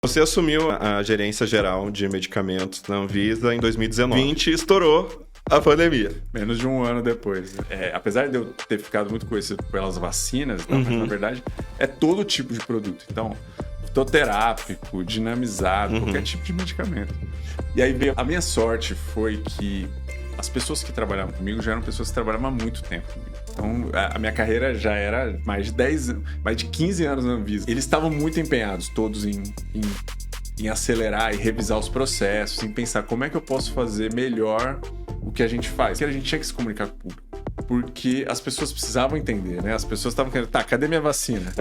Você assumiu a gerência geral de medicamentos na Anvisa em 2019. 20 estourou a pandemia. Menos de um ano depois. Apesar de eu ter ficado muito conhecido pelas vacinas, mas na verdade é todo tipo de produto. Então, fitoterápico, dinamizado, qualquer tipo de medicamento. E aí veio... A minha sorte foi que as pessoas que trabalhavam comigo já eram pessoas que trabalhavam há muito tempo comigo. Então, a minha carreira já era mais de 15 anos na Anvisa. Eles estavam muito empenhados, todos em acelerar e revisar os processos, em pensar como é que eu posso fazer melhor o que a gente faz. Porque a gente tinha que se comunicar com o público. Porque as pessoas precisavam entender, né? As pessoas estavam querendo, cadê minha vacina?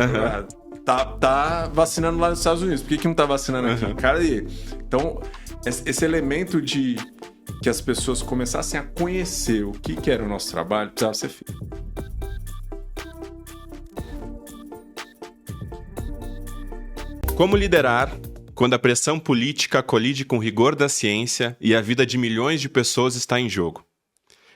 Tá vacinando lá nos Estados Unidos, por que não tá vacinando aqui? Cadê? Então, esse elemento de que as pessoas começassem a conhecer o que era o nosso trabalho, precisava ser feito. Como liderar quando a pressão política colide com o rigor da ciência e a vida de milhões de pessoas está em jogo?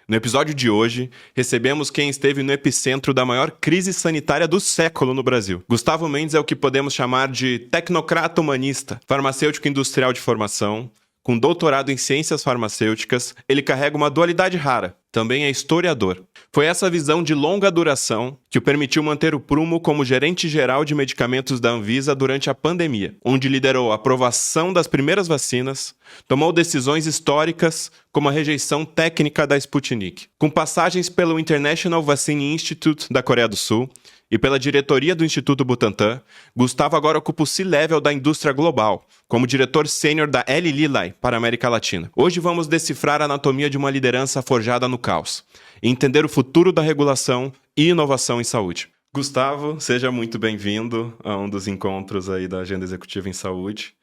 No episódio de hoje, recebemos quem esteve no epicentro da maior crise sanitária do século no Brasil. Gustavo Mendes é o que podemos chamar de tecnocrata humanista, farmacêutico industrial de formação. Com doutorado em ciências farmacêuticas, ele carrega uma dualidade rara. Também é historiador. Foi essa visão de longa duração que o permitiu manter o prumo como gerente-geral de medicamentos da Anvisa durante a pandemia, onde liderou a aprovação das primeiras vacinas, tomou decisões históricas como a rejeição técnica da Sputnik. Com passagens pelo International Vaccine Institute da Coreia do Sul e pela diretoria do Instituto Butantan, Gustavo agora ocupa o C-Level da indústria global, como diretor sênior da Eli Lilly para a América Latina. Hoje vamos decifrar a anatomia de uma liderança forjada no caos, e entender o futuro da regulação e inovação em saúde. Gustavo, seja muito bem-vindo a um dos encontros aí da Agenda Executiva em Saúde.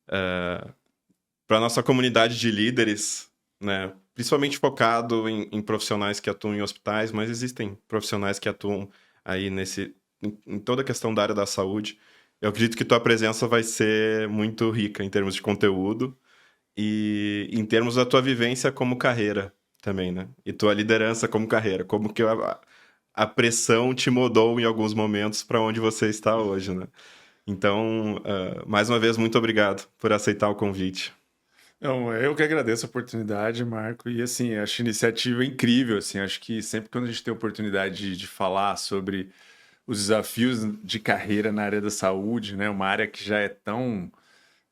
Para a nossa comunidade de líderes, né, principalmente focado em profissionais que atuam em hospitais, mas existem profissionais que atuam aí em toda a questão da área da saúde. Eu acredito que tua presença vai ser muito rica em termos de conteúdo e em termos da tua vivência como carreira também, né? E tua liderança como carreira, como que a pressão te moldou em alguns momentos para onde você está hoje, né? Então, mais uma vez, muito obrigado por aceitar o convite. Não, eu que agradeço a oportunidade, Marco, e assim, acho a iniciativa incrível, assim, acho que sempre quando a gente tem a oportunidade de falar sobre os desafios de carreira na área da saúde, né, uma área que já é tão,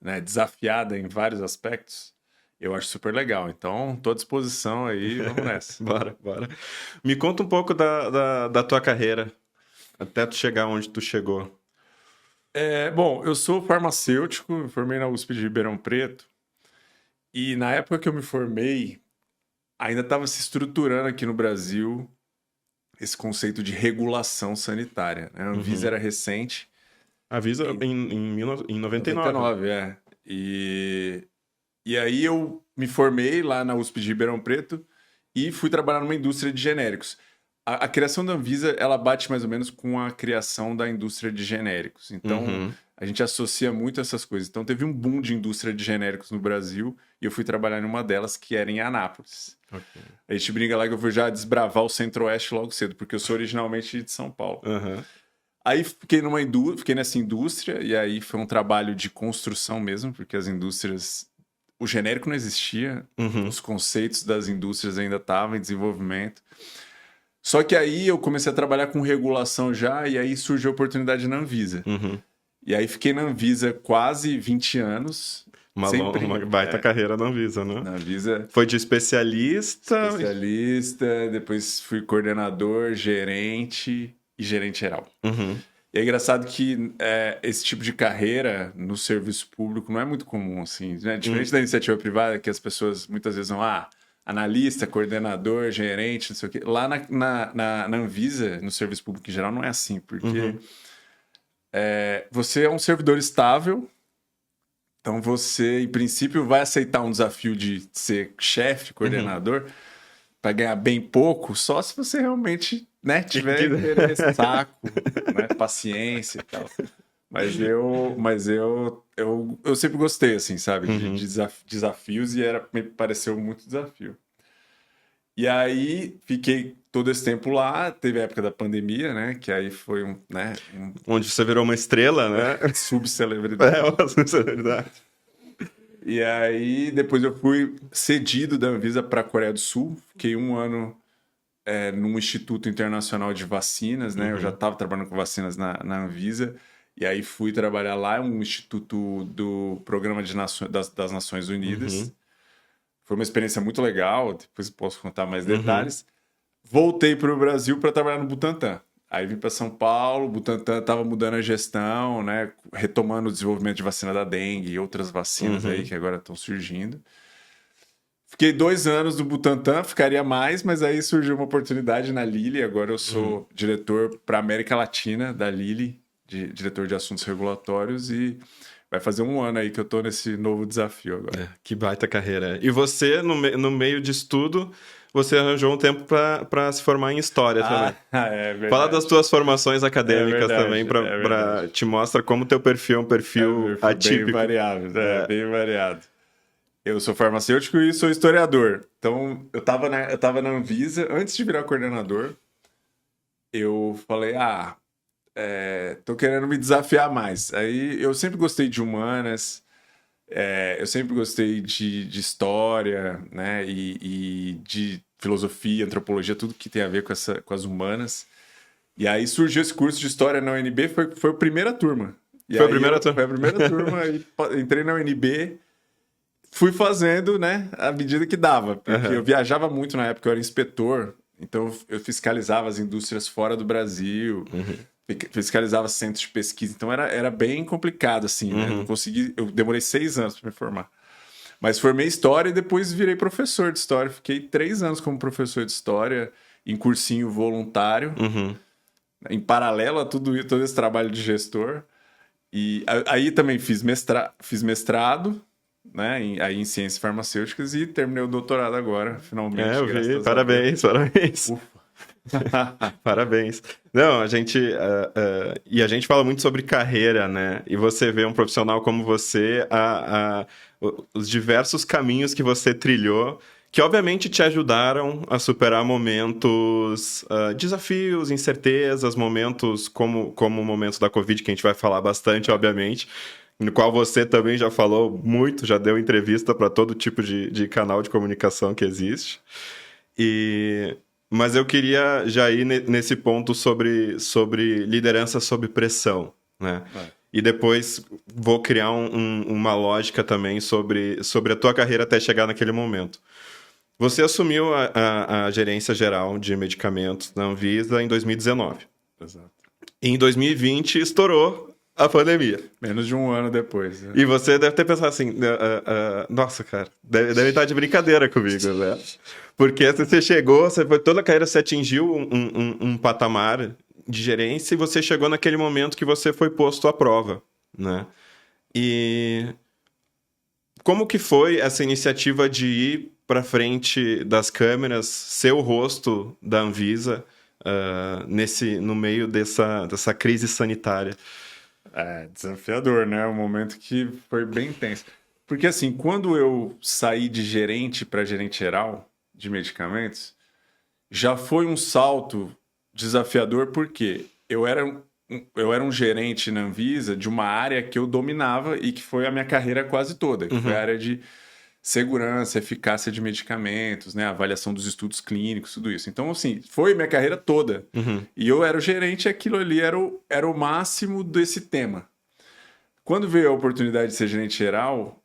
né, desafiada em vários aspectos, eu acho super legal. Então, tô à disposição aí, vamos nessa. Bora. Me conta um pouco da tua carreira, até tu chegar onde tu chegou. Bom, eu sou farmacêutico, me formei na USP de Ribeirão Preto, e na época que eu me formei, ainda estava se estruturando aqui no Brasil esse conceito de regulação sanitária, né? A Anvisa era recente. A Anvisa em 99. 99, E aí eu me formei lá na USP de Ribeirão Preto e fui trabalhar numa indústria de genéricos. A criação da Anvisa, ela bate mais ou menos com a criação da indústria de genéricos. Então, a gente associa muito essas coisas. Então, teve um boom de indústria de genéricos no Brasil e eu fui trabalhar em uma delas, que era em Anápolis. Okay. A gente brinca lá que eu fui já desbravar o Centro-Oeste logo cedo, porque eu sou originalmente de São Paulo. Aí fiquei nessa indústria e aí foi um trabalho de construção mesmo, porque as indústrias... O genérico não existia, os conceitos das indústrias ainda estavam em desenvolvimento. Só que aí eu comecei a trabalhar com regulação já, e aí surgiu a oportunidade na Anvisa. E aí fiquei na Anvisa quase 20 anos. Uma baita carreira na Anvisa, né? Na Anvisa. Foi de especialista, depois fui coordenador, gerente e gerente geral. E é engraçado que esse tipo de carreira no serviço público não é muito comum, assim, né? Diferente da iniciativa privada, que as pessoas muitas vezes vão, analista, coordenador, gerente, não sei o quê. Lá na Anvisa, no serviço público em geral, não é assim, porque você é um servidor estável, então você, em princípio, vai aceitar um desafio de ser chefe, coordenador, para ganhar bem pouco, só se você realmente, né, tiver saco, né, paciência e tal. Mas eu sempre gostei, assim, sabe, de desafios, e me pareceu muito desafio. E aí fiquei todo esse tempo lá, teve a época da pandemia, né? Que aí foi Onde você virou uma estrela, né? subcelebridade. É uma celebridade. E aí depois eu fui cedido da Anvisa para a Coreia do Sul, fiquei um ano num Instituto Internacional de Vacinas, né? Eu já estava trabalhando com vacinas na Anvisa, e aí fui trabalhar lá, um instituto do Programa das Nações Unidas. Foi uma experiência muito legal, depois posso contar mais detalhes. Voltei para o Brasil para trabalhar no Butantan. Aí vim para São Paulo, o Butantan estava mudando a gestão, né? Retomando o desenvolvimento de vacina da dengue e outras vacinas aí que agora estão surgindo. Fiquei 2 anos no Butantan, ficaria mais, mas aí surgiu uma oportunidade na Lilly. Agora eu sou diretor para América Latina da Lilly, diretor de assuntos regulatórios, e vai fazer um ano aí que eu tô nesse novo desafio agora. Que baita carreira. E você, no meio disso tudo, você arranjou um tempo para se formar em História também. É verdade. Fala das tuas formações acadêmicas também, verdade. te mostra como teu perfil é um perfil atípico. Bem variável, bem variado. Eu sou farmacêutico e sou historiador. Então, eu tava na Anvisa, antes de virar coordenador, eu falei, tô querendo me desafiar mais. Aí, eu sempre gostei de humanas, eu sempre gostei de história, né, e de filosofia, antropologia, tudo que tem a ver com as humanas. E aí surgiu esse curso de história na UNB, foi a primeira turma. Foi a primeira turma? Foi a primeira turma, e entrei na UNB, fui fazendo, né, à medida que dava, porque eu viajava muito na época, eu era inspetor, então eu fiscalizava as indústrias fora do Brasil, fiscalizava centros de pesquisa, então era bem complicado, assim, né? Não consegui, eu demorei 6 anos para me formar. Mas formei História e depois virei professor de História, fiquei 3 anos como professor de História, em cursinho voluntário, em paralelo a todo esse trabalho de gestor. E aí também fiz mestrado, né, aí em ciências farmacêuticas, e terminei o doutorado agora, finalmente. Eu vi. Parabéns. Parabéns. Não, a gente fala muito sobre carreira, né? E você vê um profissional como você, os diversos caminhos que você trilhou, que obviamente te ajudaram a superar momentos, desafios, incertezas, momentos como o momento da Covid, que a gente vai falar bastante, obviamente, no qual você também já falou muito, já deu entrevista para todo tipo de canal de comunicação que existe. Mas eu queria já ir nesse ponto sobre liderança sob pressão, né? E depois vou criar uma lógica também sobre a tua carreira até chegar naquele momento. Você assumiu a gerência geral de medicamentos na Anvisa em 2019. Exato. Em 2020 estourou a pandemia. Menos de um ano depois. Né? E você deve ter pensado assim, nossa, cara, deve estar de brincadeira comigo, né? Porque você chegou, toda a carreira você atingiu um patamar de gerência e você chegou naquele momento que você foi posto à prova, né? E como que foi essa iniciativa de ir para frente das câmeras, ser o rosto da Anvisa no meio dessa crise sanitária? Desafiador, né? Um momento que foi bem intenso. Porque, assim, quando eu saí de gerente para gerente geral de medicamentos, já foi um salto desafiador, porque eu era um gerente na Anvisa de uma área que eu dominava e que foi a minha carreira quase toda, que foi a área de segurança, eficácia de medicamentos, né, avaliação dos estudos clínicos, tudo isso. Então, assim, foi minha carreira toda. E eu era o gerente e aquilo ali era o máximo desse tema. Quando veio a oportunidade de ser gerente geral,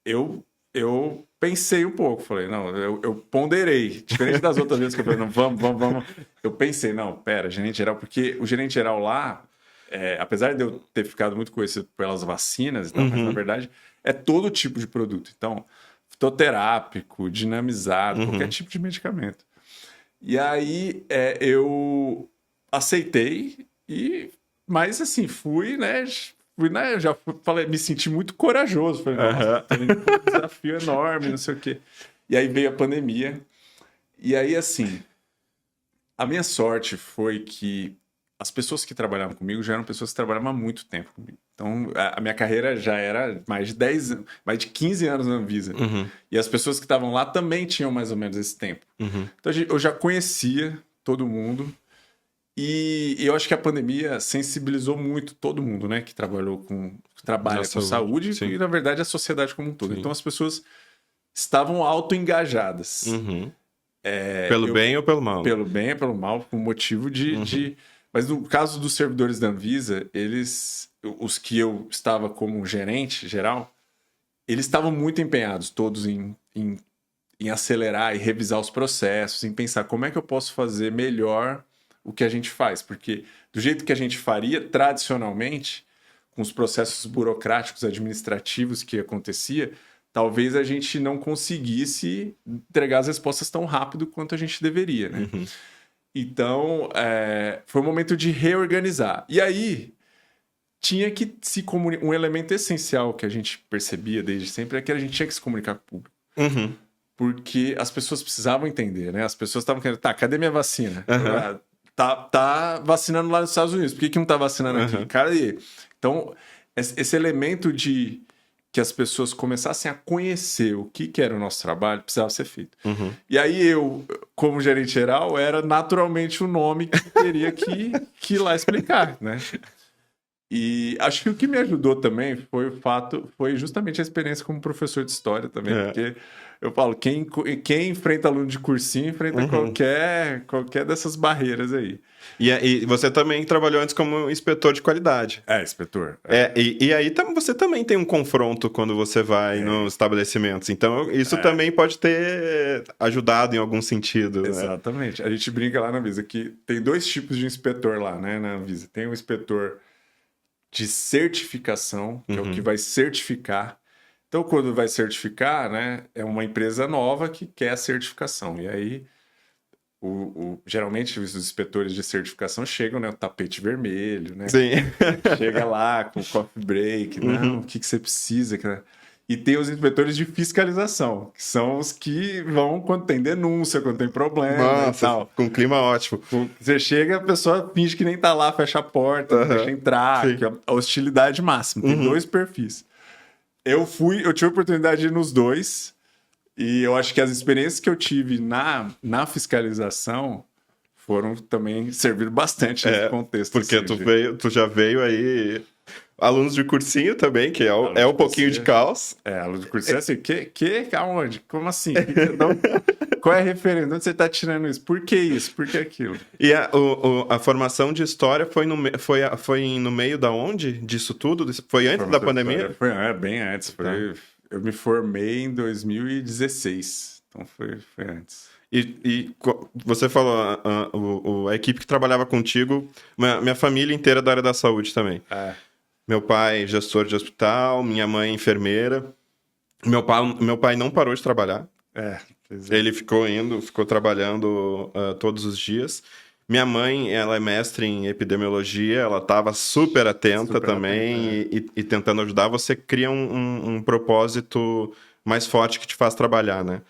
eu pensei um pouco. Falei, não, eu ponderei. Diferente das outras vezes que eu falei, não, vamos. Eu pensei, não, pera, gerente geral, porque o gerente geral lá, apesar de eu ter ficado muito conhecido pelas vacinas e tal, mas na verdade é todo tipo de produto. Então, fitoterápico, dinamizado, qualquer tipo de medicamento. E aí eu aceitei, mas assim, fui, né? Eu já falei, me senti muito corajoso. Falei, nossa, um desafio enorme, não sei o quê. E aí veio a pandemia. E aí, assim, a minha sorte foi que as pessoas que trabalhavam comigo já eram pessoas que trabalhavam há muito tempo comigo. Então, a minha carreira já era mais de 10 anos, mais de 15 anos na Anvisa. E as pessoas que estavam lá também tinham mais ou menos esse tempo. Então, eu já conhecia todo mundo. E eu acho que a pandemia sensibilizou muito todo mundo, né? Que trabalha com saúde e, na verdade, a sociedade como um todo. Sim. Então, as pessoas estavam auto-engajadas. Pelo bem ou pelo mal? Pelo bem ou pelo mal, por motivo de... Mas no caso dos servidores da Anvisa, os que eu estava como gerente geral, eles estavam muito empenhados, todos em acelerar e revisar os processos, em pensar como é que eu posso fazer melhor o que a gente faz. Porque do jeito que a gente faria, tradicionalmente, com os processos burocráticos, administrativos que acontecia, talvez a gente não conseguisse entregar as respostas tão rápido quanto a gente deveria, né? Então, foi um momento de reorganizar. E aí, tinha que se comunicar. Um elemento essencial que a gente percebia desde sempre é que a gente tinha que se comunicar com o público. Porque as pessoas precisavam entender, né? As pessoas estavam querendo, cadê minha vacina? Tá vacinando lá nos Estados Unidos, por que não tá vacinando aqui? Cara, então, esse elemento de que as pessoas começassem a conhecer o que era o nosso trabalho precisava ser feito. E aí eu, como gerente geral, era naturalmente o nome que teria que ir lá explicar, né? E acho que o que me ajudou também foi justamente a experiência como professor de história também, porque eu falo, quem enfrenta aluno de cursinho enfrenta qualquer dessas barreiras aí. E você também trabalhou antes como inspetor de qualidade. Inspetor. E aí você também tem um confronto quando você vai nos estabelecimentos. Então, isso também pode ter ajudado em algum sentido. Exatamente. Né? A gente brinca lá na Anvisa que tem 2 tipos de inspetor lá, né, na Anvisa. Tem o inspetor de certificação, que é o que vai certificar. Então, quando vai certificar, né, é uma empresa nova que quer a certificação. E aí, geralmente, os inspetores de certificação chegam, né, o tapete vermelho, né? Sim. Chega lá com o coffee break, não, o que você precisa, cara? E tem os inspetores de fiscalização, que são os que vão quando tem denúncia, quando tem problema e tal. Com clima ótimo. Você chega, a pessoa finge que nem tá lá, fecha a porta, deixa entrar, que é a hostilidade máxima. Tem 2 perfis. Eu tive a oportunidade de ir nos 2, e eu acho que as experiências que eu tive na fiscalização serviram bastante nesse contexto. Porque assim, tu já veio aí... Alunos de cursinho também, que é um pouquinho de caos. Aluno de cursinho, assim, aonde? Como assim? Qual é a referência? De onde você está tirando isso? Por que isso? Por que aquilo? E a formação de história foi no meio da onde? Disso tudo? Foi antes da pandemia? Foi bem antes. Eu me formei em 2016. Então foi antes. E você falou, a equipe que trabalhava contigo, minha família inteira é da área da saúde também. Meu pai, gestor de hospital, minha mãe, enfermeira. Meu pai não parou de trabalhar. Ele ficou trabalhando todos os dias. Minha mãe, ela é mestre em epidemiologia, ela estava super atenta também e tentando ajudar. Você cria um propósito mais forte que te faz trabalhar, né?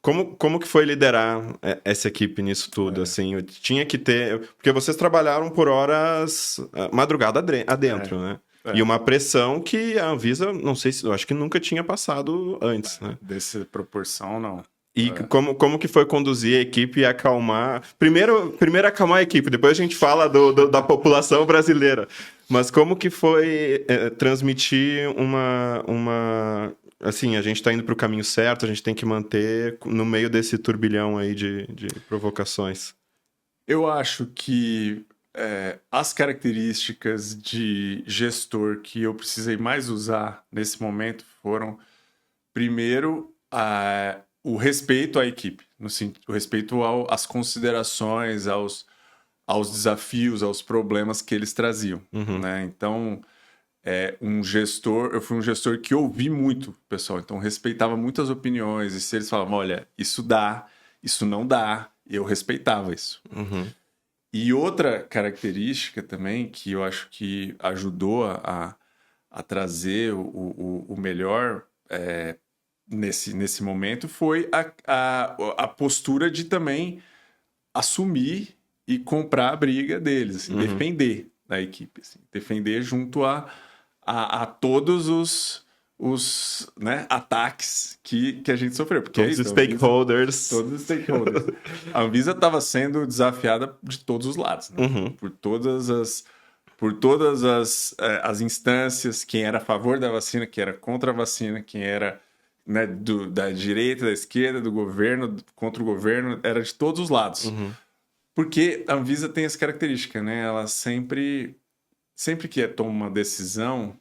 Como que foi liderar essa equipe nisso tudo? Assim, eu tinha que ter... Porque vocês trabalharam por horas madrugada adentro, né? E uma pressão que a Anvisa, não sei se... Eu acho que nunca tinha passado antes, né? Dessa proporção, não. E como que foi conduzir a equipe e acalmar... Primeiro acalmar a equipe, depois a gente fala da população brasileira. Mas como que foi transmitir uma... Assim, a gente está indo para o caminho certo, a gente tem que manter no meio desse turbilhão aí de provocações. Eu acho que as características de gestor que eu precisei mais usar nesse momento foram, primeiro, o respeito à equipe, o respeito às considerações, aos desafios, aos problemas que eles traziam, né? Então, eu fui um gestor que ouvi muito, pessoal, então respeitava muitas opiniões, e se eles falavam, olha, isso dá, isso não dá, eu respeitava isso. E outra característica também que eu acho que ajudou a trazer o melhor nesse momento foi a postura de também assumir e comprar a briga deles, assim, defender a equipe, assim, defender junto a todos os né, ataques que a gente sofreu. Porque todos os stakeholders. Todos os stakeholders. A Anvisa estava sendo desafiada de todos os lados, né? Por todas as instâncias, quem era a favor da vacina, quem era contra a vacina, quem era né, da direita, da esquerda, do governo, contra o governo, era de todos os lados. Porque a Anvisa tem essa característica, né? Ela sempre que toma uma decisão,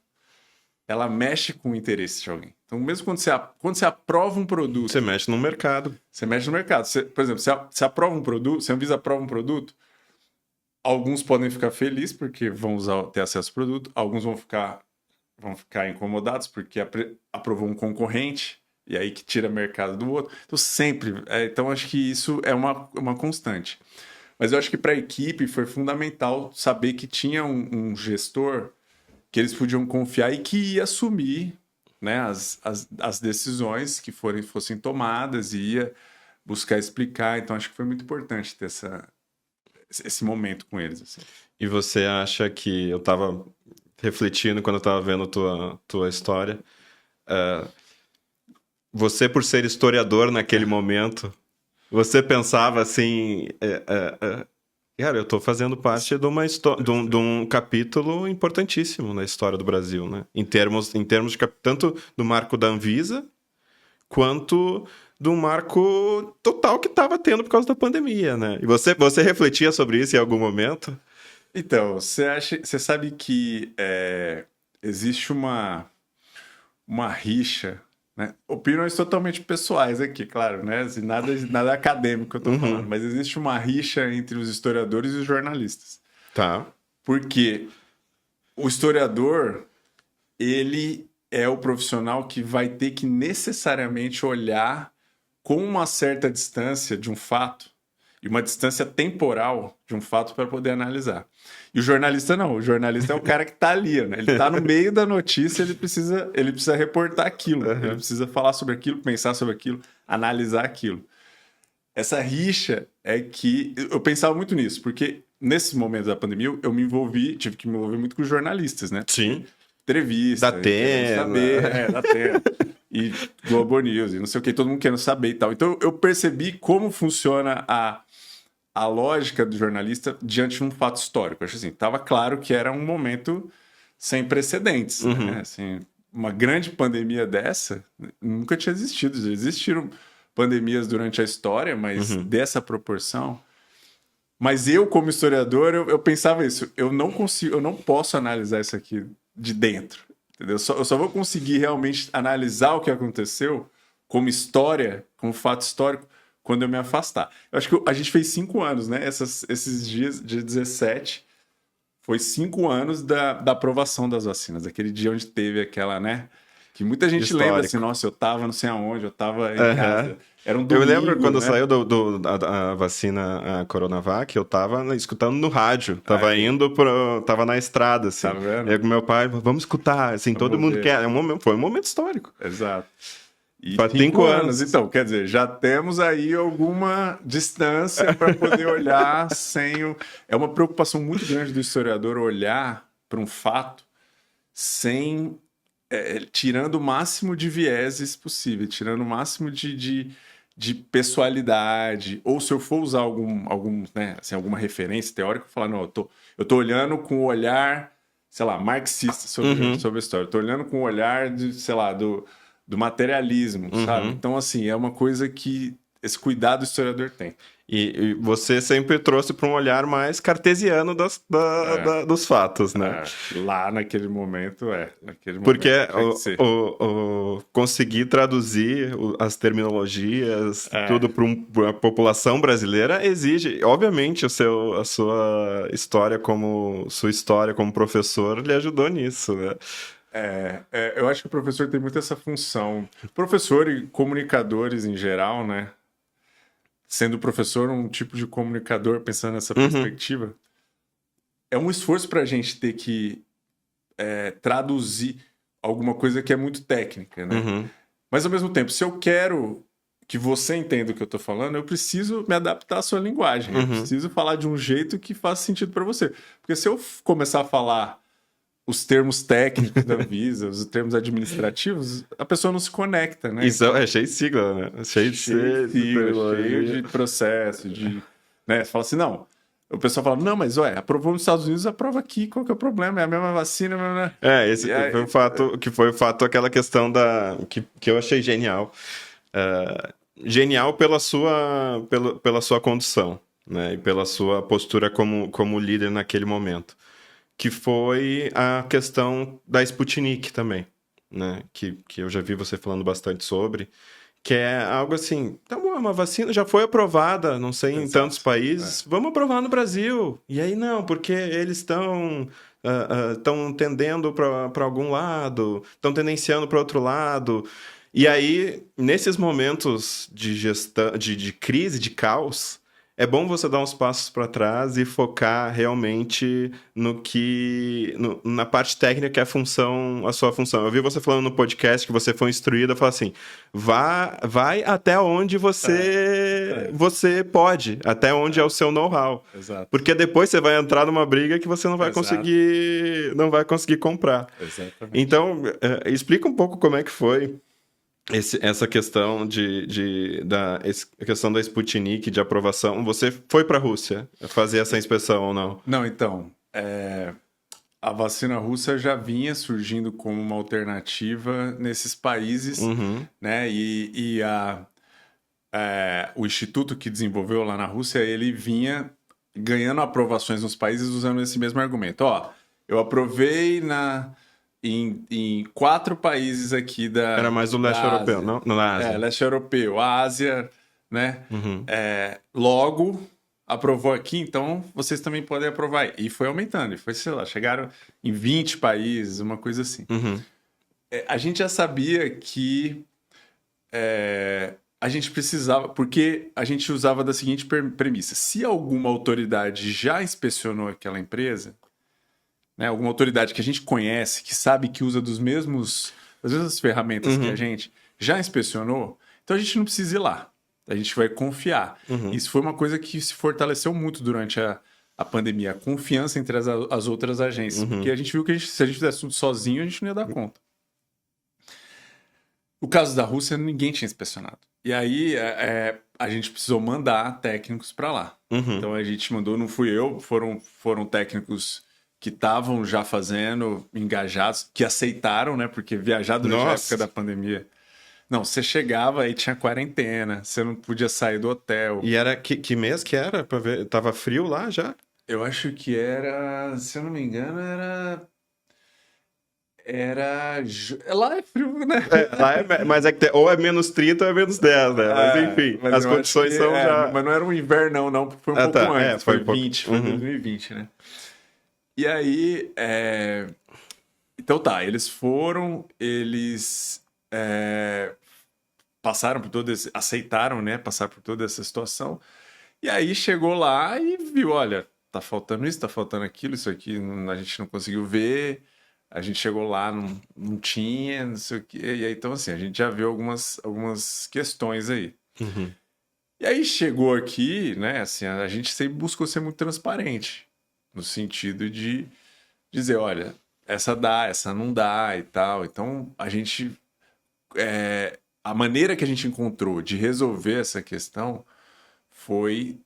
ela mexe com o interesse de alguém. Então, mesmo quando você aprova um produto... Você mexe no mercado. Você mexe no mercado. Por exemplo, você aprova um produto, se a Anvisa aprova um produto, alguns podem ficar felizes porque vão ter acesso ao produto, alguns vão ficar incomodados porque aprovou um concorrente, e aí que tira mercado do outro. Então, sempre... então, acho que isso é uma constante. Mas eu acho que para a equipe foi fundamental saber que tinha um gestor que eles podiam confiar e que ia assumir né, as decisões que fossem tomadas e ia buscar explicar. Então, acho que foi muito importante ter esse momento com eles. Assim. E você acha que... Eu estava refletindo quando eu estava vendo tua história. Você, por ser historiador naquele momento, você pensava assim... Cara, eu estou fazendo parte de um capítulo importantíssimo na história do Brasil, né? Em termos de tanto do marco da Anvisa, quanto do marco total que estava tendo por causa da pandemia, né? E você refletia sobre isso em algum momento? Então, você sabe que existe uma rixa, né? Opiniões totalmente pessoais aqui, claro, né? Assim, nada acadêmico que eu tô falando, mas existe uma rixa entre os historiadores e os jornalistas. Tá. Porque o historiador, ele é o profissional que vai ter que necessariamente olhar com uma certa distância de um fato e uma distância temporal de um fato para poder analisar. E o jornalista não. O jornalista é o cara que está ali, né? Ele está no meio da notícia, ele precisa reportar aquilo. Ele precisa falar sobre aquilo, pensar sobre aquilo, analisar aquilo. Essa rixa é que... Eu pensava muito nisso, porque nesse momento da pandemia eu tive que me envolver muito com os jornalistas, né? Sim. Entrevista. Da Atena. Da Atena. E Globo News, e não sei o que, todo mundo querendo saber e tal. Então eu percebi como funciona a lógica do jornalista diante de um fato histórico. Eu acho assim, estava claro que era um momento sem precedentes. Né? Assim, uma grande pandemia dessa nunca tinha existido. Já existiram pandemias durante a história, mas dessa proporção. Mas eu, como historiador, eu pensava isso. Eu não posso analisar isso aqui de dentro. Entendeu? Eu só vou conseguir realmente analisar o que aconteceu como história, como fato histórico, quando eu me afastar. Eu acho que a gente fez 5 anos, né? Esses dias, dia 17, foi 5 anos da aprovação das vacinas. Aquele dia onde teve aquela, né? Que muita gente histórico. Lembra assim, nossa, eu tava não sei aonde, eu tava em casa. Era um domingo, eu lembro quando né? saiu a vacina, a Coronavac, eu tava escutando no rádio. Tava na estrada, assim. Tá vendo? E aí com meu pai, vamos escutar, assim, todo mundo quer. Foi um momento histórico. Exato. E Faz 5 anos. Então, quer dizer, já temos aí alguma distância para poder olhar sem o... É uma preocupação muito grande do historiador olhar para um fato sem... tirando o máximo de vieses possível, tirando o máximo de pessoalidade, ou se eu for usar né, assim, alguma referência teórica, eu falar, não, eu tô olhando com o olhar, sei lá, marxista sobre a história, eu tô olhando com o olhar sei lá, do materialismo, sabe? Então, assim, é uma coisa que esse cuidado o historiador tem. E você sempre trouxe para um olhar mais cartesiano dos fatos, né? Lá naquele momento, Porque conseguir traduzir as terminologias, tudo para a população brasileira exige, obviamente, a sua história como professor lhe ajudou nisso, né? Eu acho que o professor tem muito essa função. Professor e comunicadores em geral, né? Sendo professor um tipo de comunicador, pensando nessa perspectiva, é um esforço para a gente ter que traduzir alguma coisa que é muito técnica, né? Mas, ao mesmo tempo, se eu quero que você entenda o que eu estou falando, eu preciso me adaptar à sua linguagem. Eu preciso falar de um jeito que faça sentido para você. Porque se eu começar a falar os termos técnicos da Anvisa, os termos administrativos, a pessoa não se conecta, né? Isso é cheio de sigla, né? Cheio de Cheio de processo, né? Você fala assim, não. O pessoal fala, não, mas aprovou nos Estados Unidos, aprova aqui, qual que é o problema? É a mesma vacina, né? Esse foi o fato, aquela questão que eu achei genial. Genial pela sua condução, né? E pela sua postura como líder naquele momento. Que foi a questão da Sputnik também, né? Que eu já vi você falando bastante sobre, que é algo assim, tá bom, uma vacina já foi aprovada, não sei, em tantos países, vamos aprovar no Brasil. E aí não, porque eles estão tendendo para algum lado, estão tendenciando para outro lado. E aí, nesses momentos de gestão, de crise, de caos, é bom você dar uns passos para trás e focar realmente na parte técnica que é a sua função. Eu vi você falando no podcast que você foi instruído a falar assim, vai até onde você pode, até onde é o seu know-how. Exato. Porque depois você vai entrar numa briga que você não vai conseguir comprar. Exatamente. Então, explica um pouco como é que foi essa questão a questão da Sputnik, de aprovação. Você foi para a Rússia fazer essa inspeção ou não? Não, então, a vacina russa já vinha surgindo como uma alternativa nesses países, né? E o instituto que desenvolveu lá na Rússia, ele vinha ganhando aprovações nos países usando esse mesmo argumento. Eu aprovei em 4 países aqui da... Era mais do leste europeu, não? Na Ásia. Leste europeu, Ásia, né? Logo, aprovou aqui, então vocês também podem aprovar. E foi aumentando, e foi, sei lá, chegaram em 20 países, uma coisa assim. A gente já sabia que a gente precisava, porque a gente usava da seguinte premissa: se alguma autoridade já inspecionou aquela empresa, né, alguma autoridade que a gente conhece, que sabe que usa das mesmas ferramentas que a gente, já inspecionou, então a gente não precisa ir lá. A gente vai confiar. Isso foi uma coisa que se fortaleceu muito durante a pandemia, a confiança entre as outras agências. Porque a gente viu que se a gente fizesse tudo sozinho, a gente não ia dar conta. O caso da Rússia, ninguém tinha inspecionado. E aí a gente precisou mandar técnicos para lá. Então a gente mandou, não fui eu, foram técnicos que estavam já fazendo, engajados, que aceitaram, né? Porque viajar durante a época da pandemia... Não, você chegava e tinha quarentena, você não podia sair do hotel. E era que mês que era? Pra ver? Tava frio lá já? Eu acho que era, se eu não me engano, lá é frio, né? Mas é que ou é menos 30 ou é menos 10, né? Mas enfim, mas as condições são já... Mas não era um inverno, não, porque foi um pouco antes. Foi 20, foi 2020, né? E aí, então tá, eles passaram por aceitaram, né, passar por toda essa situação. E aí chegou lá e viu, olha, tá faltando isso, tá faltando aquilo, isso aqui a gente não conseguiu ver. A gente chegou lá, não tinha, não sei o quê. E aí, então, assim, a gente já viu algumas questões aí. E aí chegou aqui, né, assim, a gente sempre buscou ser muito transparente, no sentido de dizer, olha, essa dá, essa não dá e tal. Então, a gente... a maneira que a gente encontrou de resolver essa questão foi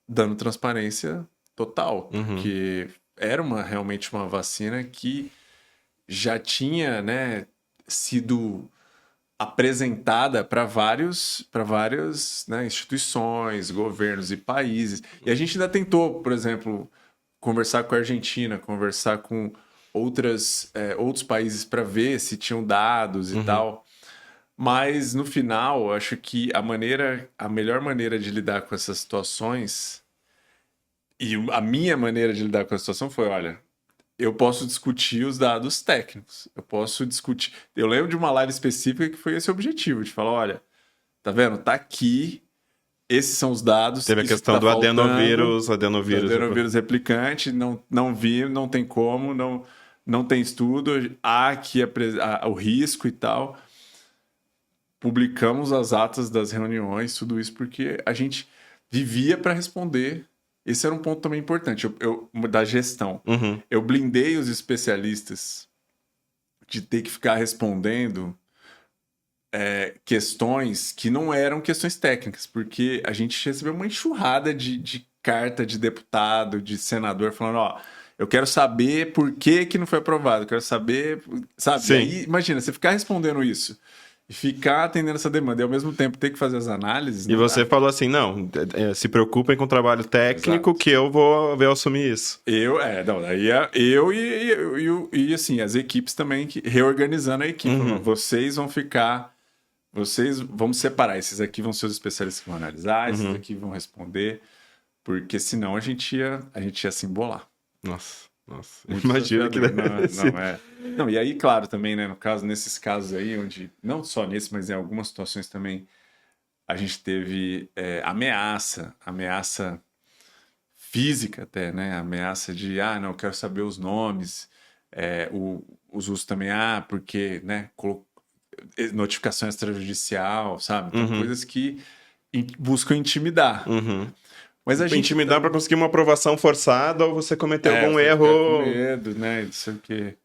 dando transparência total, porque era realmente uma vacina que já tinha, né, sido apresentada para várias, né, instituições, governos e países. E a gente ainda tentou, por exemplo, conversar com a Argentina, conversar com outros países para ver se tinham dados e tal. Mas, no final, acho que a melhor maneira de lidar com essas situações, e a minha maneira de lidar com a situação foi, olha, eu posso discutir os dados técnicos, eu posso discutir... Eu lembro de uma live específica que foi esse o objetivo, de falar, olha, tá vendo? Tá aqui, esses são os dados... Teve a questão do adenovírus replicante, não vi, não tem como, não tem estudo, há aqui o risco e tal... Publicamos as atas das reuniões, tudo isso, porque a gente vivia para responder esse era um ponto também importante, da gestão. Uhum. Eu blindei os especialistas de ter que ficar respondendo questões que não eram questões técnicas, porque a gente recebeu uma enxurrada de carta de deputado, de senador, falando, ó, eu quero saber por que não foi aprovado, eu quero saber, sabe? Sim. E aí, imagina, você ficar respondendo isso e ficar atendendo essa demanda e ao mesmo tempo ter que fazer as análises. E você falou assim, não, se preocupem com o trabalho técnico. Exato. Que eu vou assumir isso. E assim, as equipes também reorganizando a equipe. Uhum. Vamos separar, esses aqui vão ser os especialistas que vão analisar, esses uhum. aqui vão responder, porque senão a gente ia se embolar. Nossa. Imagina que deve ser. Não, e aí, claro, também, né, nesses casos aí, onde, não só nesse, mas em algumas situações também, a gente teve ameaça física até, né, ameaça de, não, eu quero saber os nomes, os usos também, porque, né, notificação extrajudicial, sabe? Então, coisas que buscam intimidar. Uhum. Mas a gente intimidar para conseguir uma aprovação forçada ou você cometeu algum erro. Com medo, né? Não sei o quê.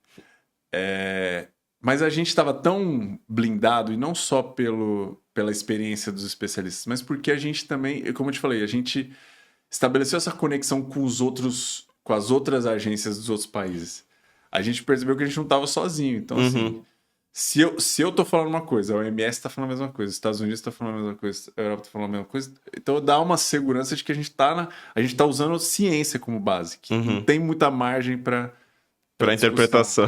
Mas a gente estava tão blindado, e não só pela experiência dos especialistas, mas porque a gente também, como eu te falei, a gente estabeleceu essa conexão com as outras agências dos outros países. A gente percebeu que a gente não estava sozinho. Então, assim, se eu tô falando uma coisa, a OMS tá falando a mesma coisa, os Estados Unidos tá falando a mesma coisa, a Europa tá falando a mesma coisa, então dá uma segurança de que a gente tá usando ciência como base, que não tem muita margem para interpretação.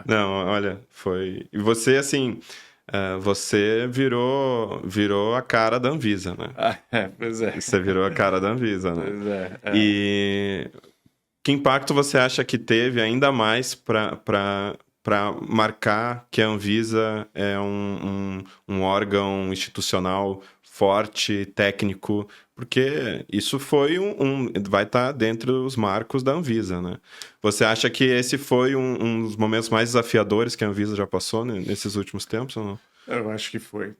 Não, olha, foi... E você, assim, você virou a cara da Anvisa, né? Pois é. Você virou a cara da Anvisa, né? Pois é. E que impacto você acha que teve ainda mais para marcar que a Anvisa é um órgão institucional forte, técnico, porque isso foi vai estar dentro dos marcos da Anvisa, né? Você acha que esse foi um dos momentos mais desafiadores que a Anvisa já passou nesses últimos tempos ou não? Eu acho que foi.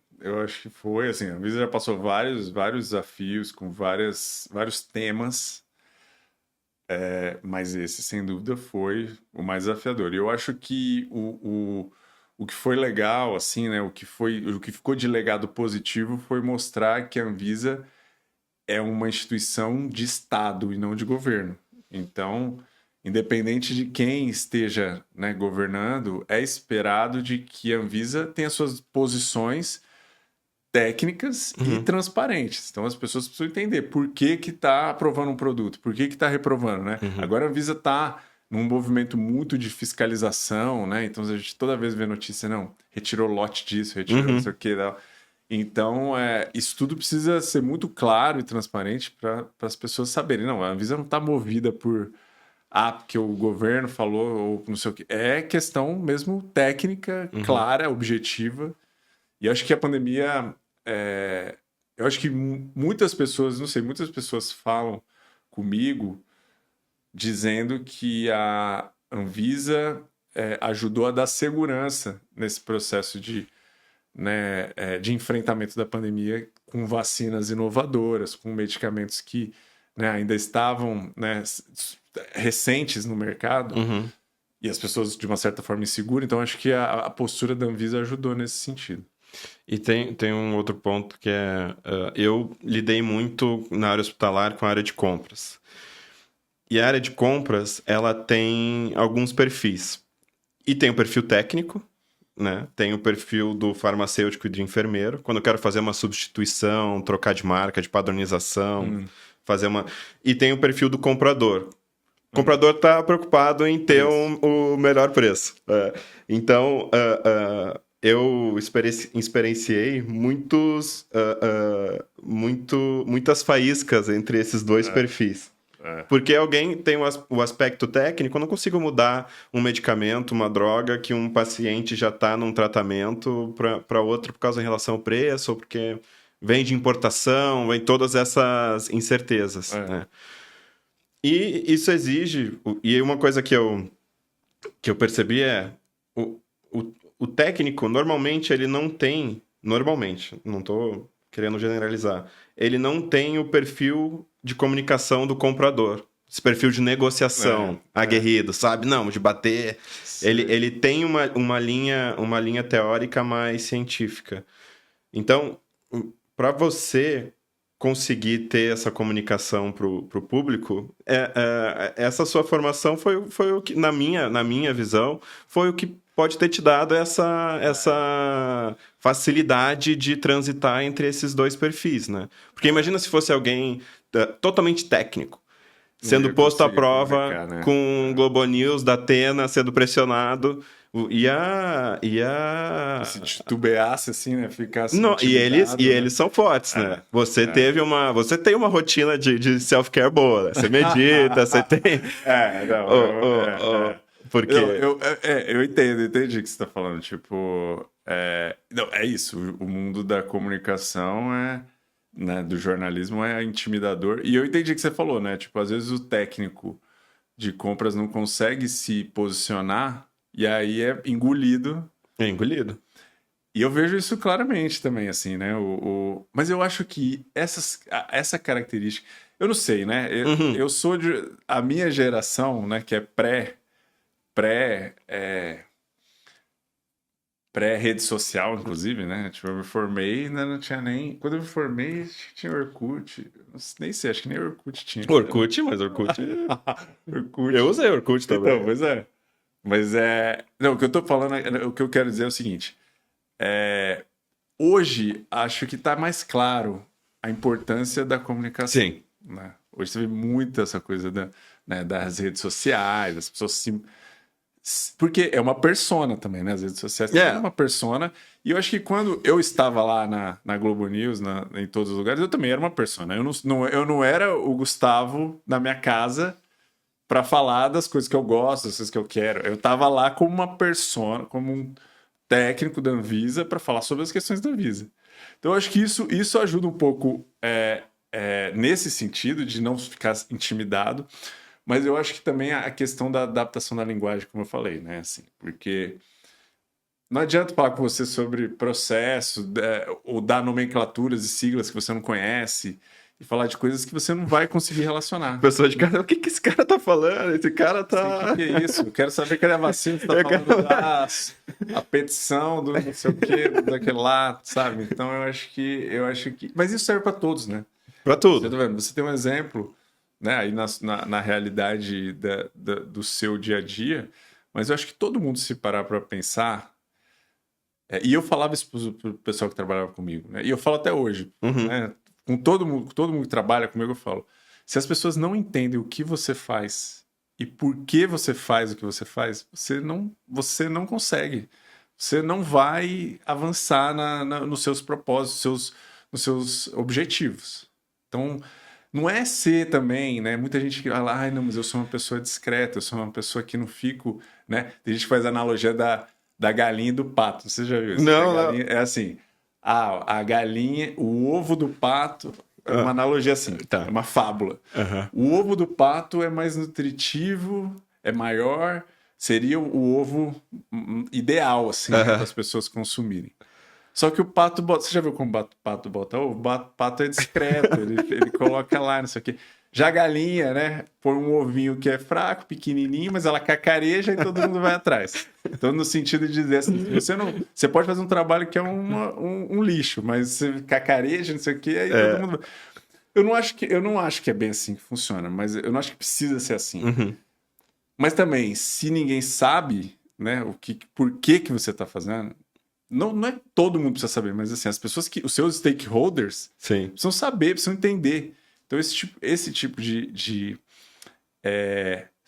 Assim, a Anvisa já passou vários desafios com vários temas. Mas esse, sem dúvida, foi o mais desafiador. E eu acho que o que foi legal, assim, né? O que ficou de legado positivo foi mostrar que a Anvisa é uma instituição de Estado e não de governo. Então, independente de quem esteja, né, governando, é esperado de que a Anvisa tenha suas posições técnicas e transparentes. Então, as pessoas precisam entender por que está aprovando um produto, por que está reprovando, né? Agora, a Anvisa está num movimento muito de fiscalização, né? Então, a gente toda vez vê notícia, não, retirou lote disso, retirou não sei o que. Então, isso tudo precisa ser muito claro e transparente para as pessoas saberem. Não, a Anvisa não está movida por... porque o governo falou, ou não sei o que. É questão mesmo técnica, clara, objetiva. E acho que a pandemia... eu acho que muitas pessoas falam comigo dizendo que a Anvisa ajudou a dar segurança nesse processo de enfrentamento da pandemia com vacinas inovadoras, com medicamentos que, né, ainda estavam, né, recentes no mercado e as pessoas, de uma certa forma, inseguras. Então, acho que a postura da Anvisa ajudou nesse sentido. E tem um outro ponto que eu lidei muito na área hospitalar com a área de compras. E a área de compras, ela tem alguns perfis. E tem o perfil técnico, né? Tem o perfil do farmacêutico e de enfermeiro. Quando eu quero fazer uma substituição, trocar de marca, de padronização, fazer uma... E tem o perfil do comprador. O comprador está preocupado em ter o melhor preço. Então... eu experienciei muitas faíscas entre esses dois perfis. Porque alguém tem o aspecto técnico, eu não consigo mudar um medicamento, uma droga, que um paciente já está num tratamento para outro por causa em relação ao preço, ou porque vem de importação, vem todas essas incertezas. Né? E isso exige... E uma coisa que eu percebi o técnico, normalmente, ele não tem... Normalmente, não estou querendo generalizar. Ele não tem o perfil de comunicação do comprador. Esse perfil de negociação aguerrido, sabe? Não, de bater. Ele tem uma linha teórica mais científica. Então, para você conseguir ter essa comunicação para o público, essa sua formação foi o que, na minha visão, foi o que pode ter te dado essa facilidade de transitar entre esses dois perfis, né? Porque imagina se fosse alguém totalmente técnico, sendo posto à prova, né? Com Globo News, da Atena, sendo pressionado, se titubeasse assim, né? Ficasse não, e eles são fortes, né? Você tem uma rotina de self-care boa, né? Você medita, você tem... Porque... Eu entendi o que você está falando, tipo... Não, é isso, o mundo da comunicação né, do jornalismo é intimidador. E eu entendi o que você falou, né? Tipo, às vezes o técnico de compras não consegue se posicionar e aí é engolido. É engolido. E eu vejo isso claramente também, assim, né? Mas eu acho que essa característica... Eu não sei, né? Eu sou de... A minha geração, né? Que é pré-rede social, inclusive, né? Tipo, eu me formei e ainda não tinha nem... Quando eu me formei, tinha Orkut. Nem sei, acho que nem Orkut tinha. Orkut. Orkut... Eu usei Orkut também. Então, pois é. Mas não, o que eu tô falando, o que eu quero dizer é o seguinte. Hoje, acho que tá mais claro a importância da comunicação. Sim. Né? Hoje você vê muito essa coisa das redes sociais, as pessoas se... Porque é uma persona também, né? As redes sociais é uma persona. E eu acho que quando eu estava lá na Globo News, em todos os lugares, eu também era uma persona. Eu não era o Gustavo na minha casa para falar das coisas que eu gosto, das coisas que eu quero. Eu estava lá como uma persona, como um técnico da Anvisa para falar sobre as questões da Anvisa. Então eu acho que isso ajuda um pouco nesse sentido de não ficar intimidado. Mas eu acho que também a questão da adaptação da linguagem, como eu falei, né? Assim, porque não adianta falar com você sobre processo ou dar nomenclaturas e siglas que você não conhece e falar de coisas que você não vai conseguir relacionar. Pessoa de casa, o que esse cara tá falando? Esse cara tá... O que é isso? Eu quero saber cadê a vacina que você tá falando a petição do não sei o quê, daquele lá, sabe? Então eu acho que... Mas isso serve para todos, né? Para tudo. Você tá vendo? Você tem um exemplo... Né, aí na realidade do seu dia a dia, mas eu acho que todo mundo se parar para pensar, e eu falava isso pro pessoal que trabalhava comigo, né, e eu falo até hoje, né, com todo mundo que trabalha comigo eu falo, se as pessoas não entendem o que você faz e por que você faz o que você faz, você não consegue, você não vai avançar nos seus propósitos, nos seus objetivos. Então não é ser também, né? Muita gente que fala, não, mas eu sou uma pessoa discreta, eu sou uma pessoa que não fico, né? Tem gente que faz a analogia da galinha e do pato. Você já viu isso? Não. É assim, a galinha, o ovo do pato, é uma analogia assim, é uma fábula. O ovo do pato é mais nutritivo, é maior, seria o ovo ideal, assim, para as pessoas consumirem. Só que o pato bota... Você já viu como o pato bota ovo? O pato é discreto, ele coloca lá, não sei o quê. Já a galinha, né? Põe um ovinho que é fraco, pequenininho, mas ela cacareja e todo mundo vai atrás. Então, no sentido de dizer assim, você pode fazer um trabalho que é um lixo, mas você cacareja, não sei o quê, aí todo mundo... Eu não acho que é bem assim que funciona, mas eu não acho que precisa ser assim. Mas também, se ninguém sabe, né, por que você está fazendo... Não é todo mundo precisa saber, mas assim, as pessoas os seus stakeholders precisam saber, precisam entender. Então, esse tipo de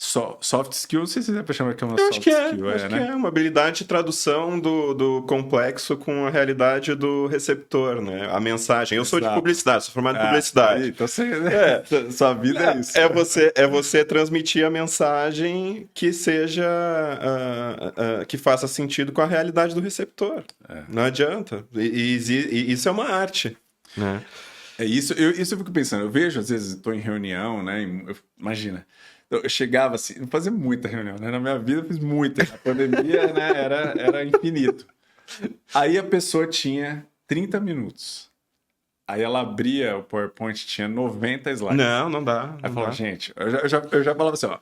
soft skill, não sei se você vai chamar que é uma soft skill. Acho que é uma habilidade de tradução do complexo com a realidade do receptor, né? A mensagem. Eu sou de publicidade, sou formado em publicidade. Então sua vida é isso. É você transmitir a mensagem que seja... que faça sentido com a realidade do receptor. Não adianta. E isso é uma arte, né? Isso eu fico pensando. Eu vejo, às vezes, estou em reunião, né? Imagina... Eu chegava assim, não fazia muita reunião, né? Na minha vida eu fiz muita. A pandemia, né, era infinito. Aí a pessoa tinha 30 minutos. Aí ela abria o PowerPoint, tinha 90 slides. Não dá. Aí falava, gente, eu já falava assim, ó,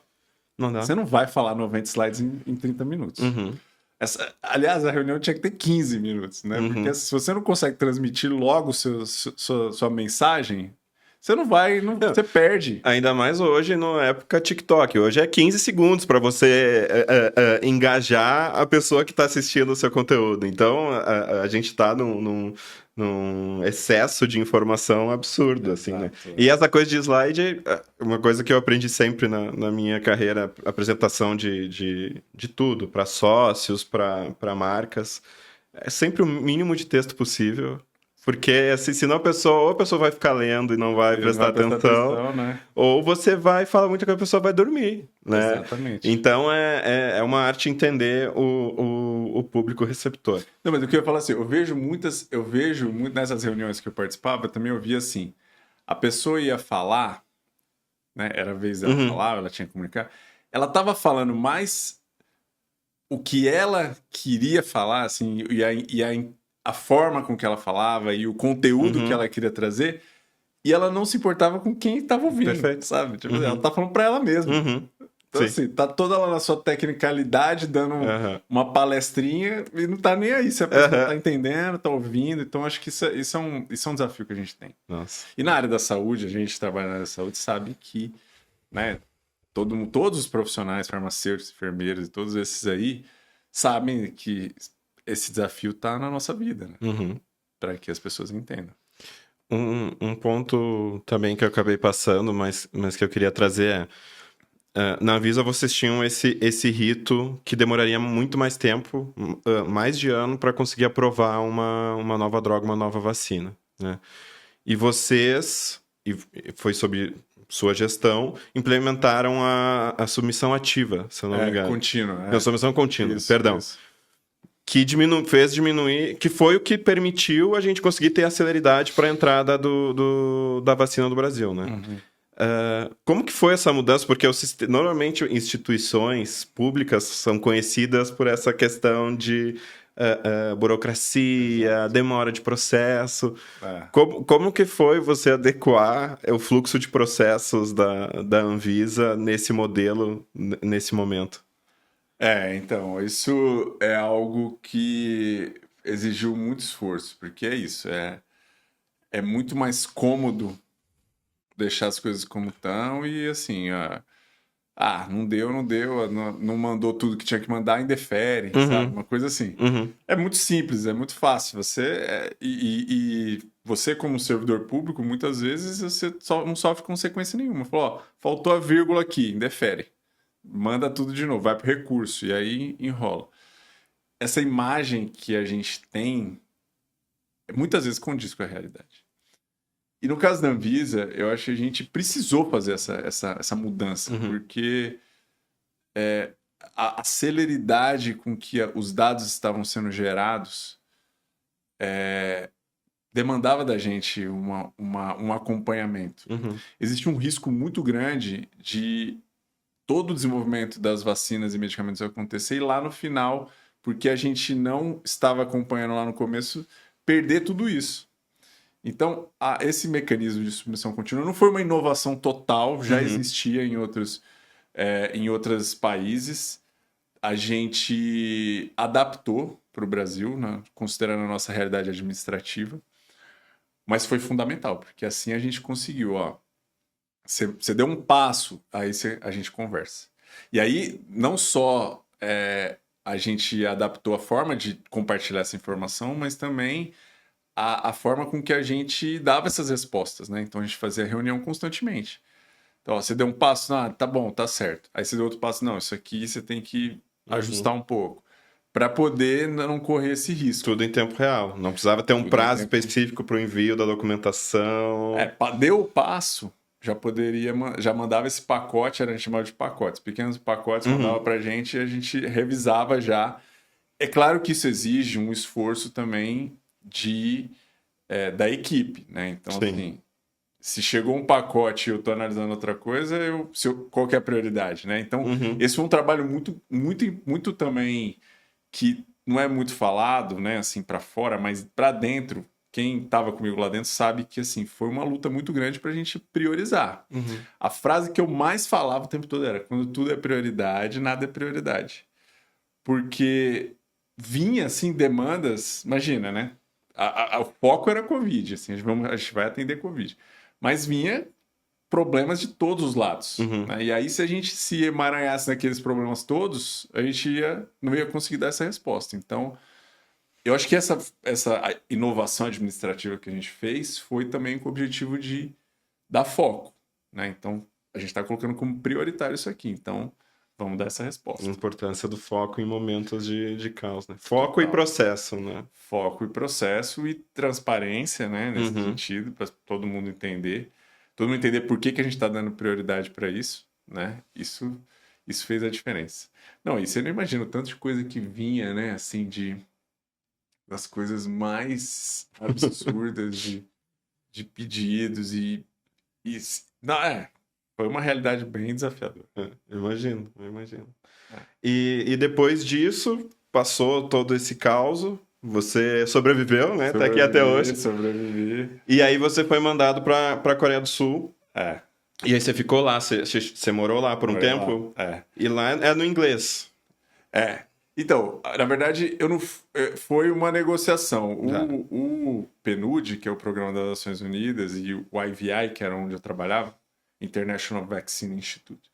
Não dá. você não vai falar 90 slides em 30 minutos. Uhum. Aliás, a reunião tinha que ter 15 minutos, né? Uhum. Porque se você não consegue transmitir logo sua mensagem, você não vai, você perde. Ainda mais hoje, na época TikTok. Hoje é 15 segundos para você engajar a pessoa que está assistindo o seu conteúdo. Então, a gente está num excesso de informação absurdo, assim, né? E essa coisa de slide, uma coisa que eu aprendi sempre na minha carreira, apresentação de tudo, para sócios, para marcas, é sempre o mínimo de texto possível. Porque, assim, senão ou a pessoa vai ficar lendo e não vai prestar atenção, né? ou você vai falar muito que a pessoa vai dormir, né? Exatamente. Então, é uma arte entender o público receptor. Não, mas o que eu ia falar assim, eu vejo muito nessas reuniões que eu participava, também eu via assim, a pessoa ia falar, né? Era a vez dela falar, ela tinha que comunicar, ela estava falando mais o que ela queria falar, assim, a forma com que ela falava e o conteúdo que ela queria trazer, e ela não se importava com quem estava ouvindo. Perfeito. Sabe? Tipo, ela tá falando para ela mesma. Então, assim, tá toda lá na sua tecnicalidade, dando uma palestrinha, e não tá nem aí se a pessoa tá entendendo, tá ouvindo. Então, acho que isso é um desafio que a gente tem. Nossa. E na área da saúde, a gente trabalha na área da saúde, sabe que, né, todos os profissionais, farmacêuticos, enfermeiros e todos esses aí, sabem que esse desafio tá na nossa vida, né? Para que as pessoas entendam. Um ponto também que eu acabei passando, mas que eu queria trazer na Anvisa vocês tinham esse rito que demoraria muito mais tempo, mais de ano, para conseguir aprovar uma nova droga, uma nova vacina, né? E vocês, e foi sob sua gestão, implementaram a submissão ativa, se eu não me engano. Contínua. A submissão contínua, Isso, perdão. Isso. Que fez diminuir, que foi o que permitiu a gente conseguir ter a celeridade para a entrada da vacina do Brasil, né? Como que foi essa mudança? Porque normalmente instituições públicas são conhecidas por essa questão de burocracia, demora de processo. Como que foi você adequar o fluxo de processos da Anvisa nesse modelo, nesse momento? Então, isso é algo que exigiu muito esforço, porque é isso, é muito mais cômodo deixar as coisas como estão e assim, não deu, não mandou tudo que tinha que mandar, indefere, sabe? Uma coisa assim. É muito simples, é muito fácil. E você, como servidor público, muitas vezes você não sofre consequência nenhuma. Falou, faltou a vírgula aqui, indefere. Manda tudo de novo, vai pro recurso, e aí enrola. Essa imagem que a gente tem, muitas vezes condiz com a realidade. E no caso da Anvisa, eu acho que a gente precisou fazer essa mudança, porque a celeridade com que os dados estavam sendo gerados demandava da gente um acompanhamento. Existe um risco muito grande de todo o desenvolvimento das vacinas e medicamentos acontecer e lá no final, porque a gente não estava acompanhando lá no começo, perder tudo isso. Então, esse mecanismo de submissão contínua não foi uma inovação total, já existia em outros países. A gente adaptou para o Brasil, né, considerando a nossa realidade administrativa, mas foi fundamental, porque assim a gente conseguiu, você deu um passo, aí a gente conversa. E aí, não só a gente adaptou a forma de compartilhar essa informação, mas também a forma com que a gente dava essas respostas, né? Então, a gente fazia reunião constantemente. Então, você deu um passo, tá bom, tá certo. Aí você deu outro passo, não, isso aqui você tem que ajustar um pouco, para poder não correr esse risco. Tudo em tempo real. Não precisava ter um prazo específico para o envio da documentação. Deu o passo, já mandava esse pacote, a gente chamava de pacotes, pequenos pacotes, mandava para a gente e a gente revisava já. É claro que isso exige um esforço também da equipe, né? Então, assim, se chegou um pacote e eu estou analisando outra coisa, qual que é a prioridade, né? Então, esse foi um trabalho muito, muito, muito também que não é muito falado, né? Assim, para fora, mas para dentro, quem estava comigo lá dentro sabe que, assim, foi uma luta muito grande para a gente priorizar. A frase que eu mais falava o tempo todo era: quando tudo é prioridade, nada é prioridade. Porque vinha, assim, demandas... Imagina, né? O foco era Covid, assim, a gente vai atender Covid. Mas vinha problemas de todos os lados. Né? E aí, se a gente se emaranhasse naqueles problemas todos, a gente não ia conseguir dar essa resposta. Então, eu acho que essa inovação administrativa que a gente fez foi também com o objetivo de dar foco. Né? Então, a gente está colocando como prioritário isso aqui. Então, vamos dar essa resposta. A importância do foco em momentos de caos, né? Foco e processo, né? Foco e processo e transparência, né? Nesse sentido, para todo mundo entender. Todo mundo entender por que a gente está dando prioridade para isso, né? Isso fez a diferença. Não, e você não imagina o tanto de coisa que vinha, né? Assim, das coisas mais absurdas de pedidos não, foi uma realidade bem desafiadora. Imagino. E depois disso, passou todo esse caos, você sobreviveu, né? Tá aqui até hoje. Sobrevivi. E aí você foi mandado pra Coreia do Sul. E aí você ficou lá, você morou lá por um tempo? E lá é no inglês. Então, na verdade, foi uma negociação. O PNUD, que é o Programa das Nações Unidas, e o IVI, que era onde eu trabalhava, International Vaccine Institute,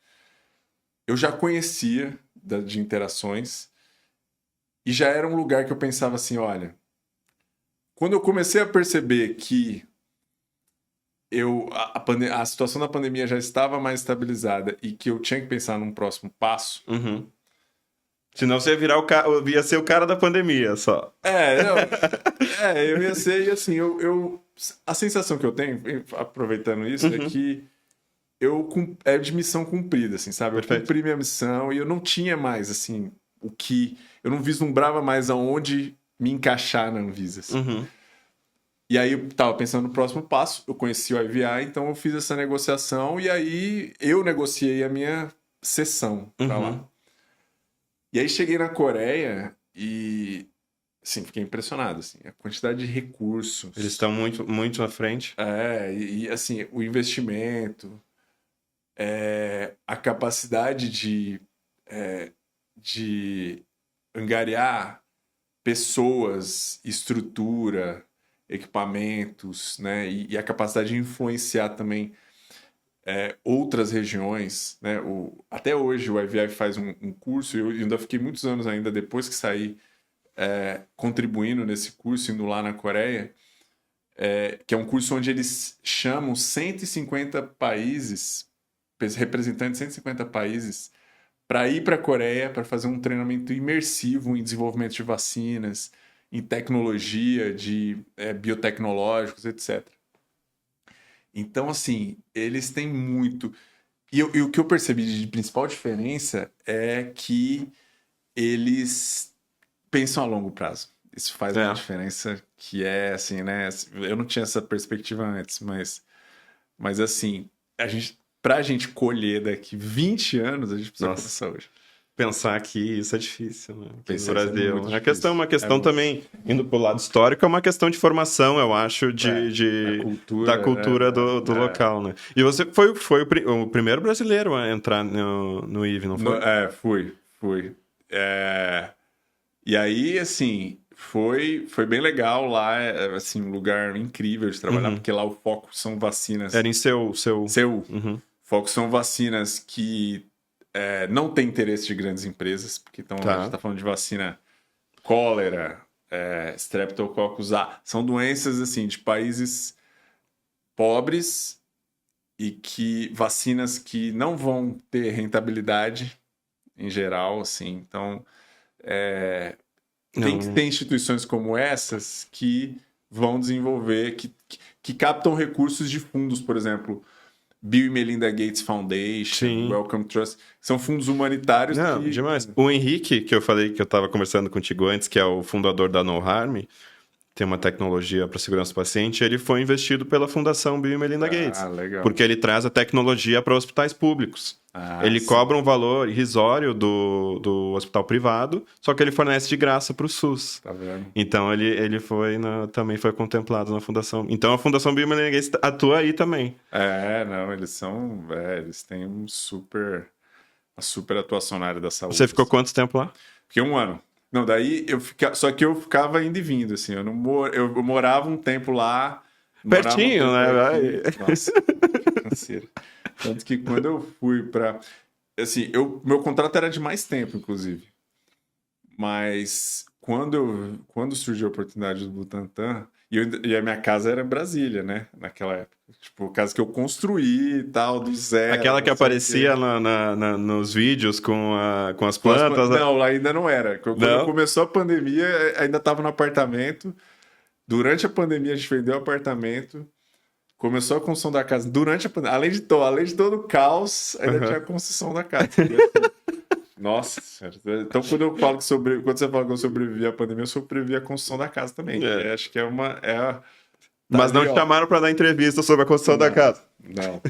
eu já conhecia de interações e já era um lugar que eu pensava assim, olha, quando eu comecei a perceber que a situação da pandemia já estava mais estabilizada e que eu tinha que pensar num próximo passo... Senão você ia ser o cara da pandemia, só. Eu ia ser, e assim, a sensação que eu tenho, aproveitando isso, é que é de missão cumprida, assim, sabe? Eu cumpri minha missão e eu não tinha mais, assim, eu não vislumbrava mais aonde me encaixar na Anvisa, assim. E aí eu tava pensando no próximo passo, eu conheci o IVI, então eu fiz essa negociação e aí eu negociei a minha sessão pra lá. E aí cheguei na Coreia e, assim, fiquei impressionado, assim, a quantidade de recursos. Eles estão muito, muito à frente. E assim, o investimento, a capacidade de angariar pessoas, estrutura, equipamentos, né? E a capacidade de influenciar também outras regiões, né? Até hoje o IVI faz um curso, e eu ainda fiquei muitos anos ainda depois que saí contribuindo nesse curso, indo lá na Coreia, que é um curso onde eles chamam 150 países, representantes de 150 países, para ir para a Coreia para fazer um treinamento imersivo em desenvolvimento de vacinas, em tecnologia, de biotecnológicos, etc. Então, assim, eles têm muito... E o que eu percebi de principal diferença é que eles pensam a longo prazo. Isso faz uma diferença que assim, né? Eu não tinha essa perspectiva antes, mas assim, pra gente colher daqui 20 anos, a gente precisa começar hoje. Pensar que isso é difícil, né? Aqui no Brasil. Uma questão também, indo pro lado histórico, é uma questão de formação, eu acho, da cultura do local, né? E você foi o primeiro brasileiro a entrar no IVI, não foi? Fui. E aí, assim, foi bem legal lá, assim, um lugar incrível de trabalhar, porque lá o foco são vacinas. Era em Seul. O foco são vacinas que não tem interesse de grandes empresas, porque a gente está falando de vacina cólera, Streptococcus A. São doenças, assim, de países pobres e vacinas que não vão ter rentabilidade em geral, assim. Então, tem que ter instituições como essas que vão desenvolver, que captam recursos de fundos, por exemplo... Bill e Melinda Gates Foundation, Wellcome Trust, são fundos humanitários. Demais. O Henrique, que eu falei que eu estava conversando contigo antes, que é o fundador da No Harm, tem uma tecnologia para segurança do paciente, ele foi investido pela Fundação Bill e Melinda Gates. Legal. Porque ele traz a tecnologia para hospitais públicos. Ele sim. cobra um valor irrisório do hospital privado, só que ele fornece de graça para o SUS. Tá vendo? Então, ele também foi contemplado na Fundação. Então, a Fundação Bill e Melinda Gates atua aí também. Não, eles têm uma super atuação na área da saúde. Você ficou quanto tempo lá? Fiquei 1 ano. Não, daí só que eu ficava indo e vindo, assim, eu morava um tempo lá. Pertinho, né? Nossa, canseira. Tanto que quando eu fui pra... Assim, meu contrato era de mais tempo, inclusive. Mas quando surgiu a oportunidade do Butantan, e a minha casa era em Brasília, né? Naquela época. Tipo, casa que eu construí e tal, do zero. Aquela que aparecia nos vídeos com as plantas. Não, ainda não era. Quando começou a pandemia, ainda estava no apartamento. Durante a pandemia, a gente vendeu o apartamento. Começou a construção da casa. Durante a pandemia, além de todo o caos, ainda tinha a construção da casa. Nossa senhora. Então, quando você fala que eu sobrevivi à pandemia, eu sobrevivi à construção da casa também. Acho que Mas não te chamaram para dar entrevista sobre a construção da casa. Não.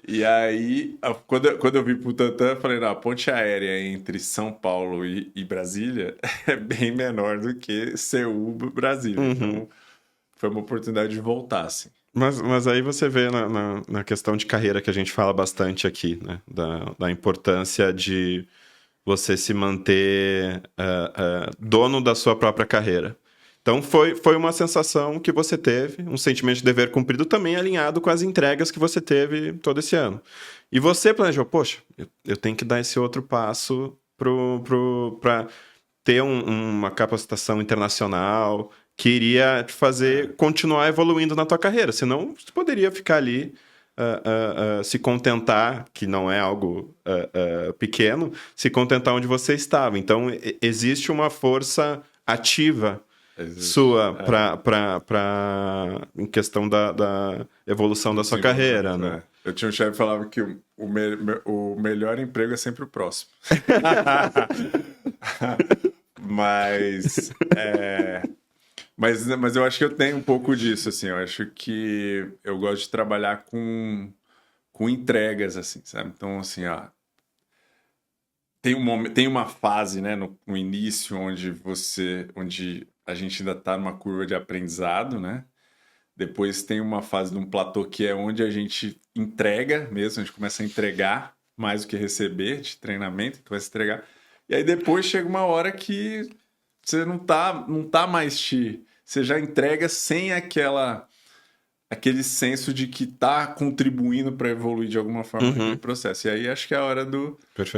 E aí, quando eu vim pro Butantan, eu falei, a ponte aérea entre São Paulo e Brasília é bem menor do que Seul, Brasília. Uhum. Então, foi uma oportunidade de voltar, assim. Mas aí você vê na questão de carreira que a gente fala bastante aqui, né? Da importância de você se manter dono da sua própria carreira. Então foi uma sensação que você teve, um sentimento de dever cumprido também alinhado com as entregas que você teve todo esse ano. E você planejou, poxa, eu tenho que dar esse outro passo para ter uma capacitação internacional que iria te fazer continuar evoluindo na tua carreira. Senão, você poderia ficar ali, se contentar, que não é algo pequeno, se contentar onde você estava. Então, existe uma força ativa sua em questão da evolução da sua carreira, né? Eu tinha um chefe que falava que o melhor emprego é sempre o próximo. Mas eu acho que eu tenho um pouco disso, assim. Eu acho que eu gosto de trabalhar com entregas, assim, sabe? Então, assim, tem uma fase, né, no início onde a gente ainda está numa curva de aprendizado, né? Depois tem uma fase de um platô que é onde a gente entrega mesmo, a gente começa a entregar mais do que receber de treinamento, então vai se entregar. E aí depois chega uma hora que você não tá mais você já entrega sem aquele senso de que tá contribuindo para evoluir de alguma forma naquele processo. E aí acho que é a hora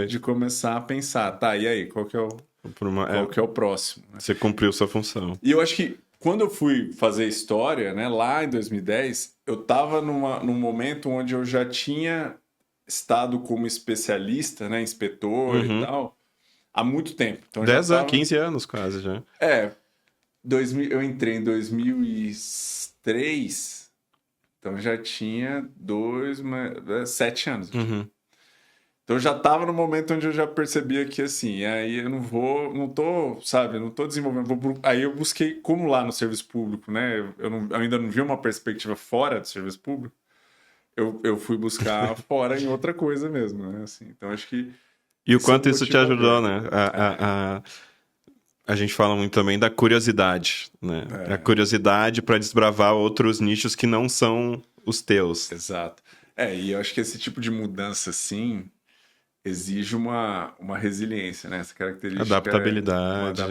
de começar a pensar, tá, e aí, qual que é o próximo? Né? Você cumpriu sua função. E eu acho que quando eu fui fazer história, né, lá em 2010, eu tava num momento onde eu já tinha estado como especialista, né, inspetor e tal, há muito tempo. Então, 15 anos quase já. Eu entrei em 2003, então já tinha 7 anos. Então eu já estava no momento onde eu já percebia que, assim, aí eu não tô desenvolvendo. Aí eu busquei, como lá no serviço público, né? Eu ainda não vi uma perspectiva fora do serviço público, eu fui buscar fora em outra coisa mesmo, né? Assim, então acho que... E o quanto isso te ajudou, né? A gente fala muito também da curiosidade, né? A curiosidade para desbravar outros nichos que não são os teus. Exato. E eu acho que esse tipo de mudança, assim, exige uma resiliência, né? Essa característica. Adaptabilidade.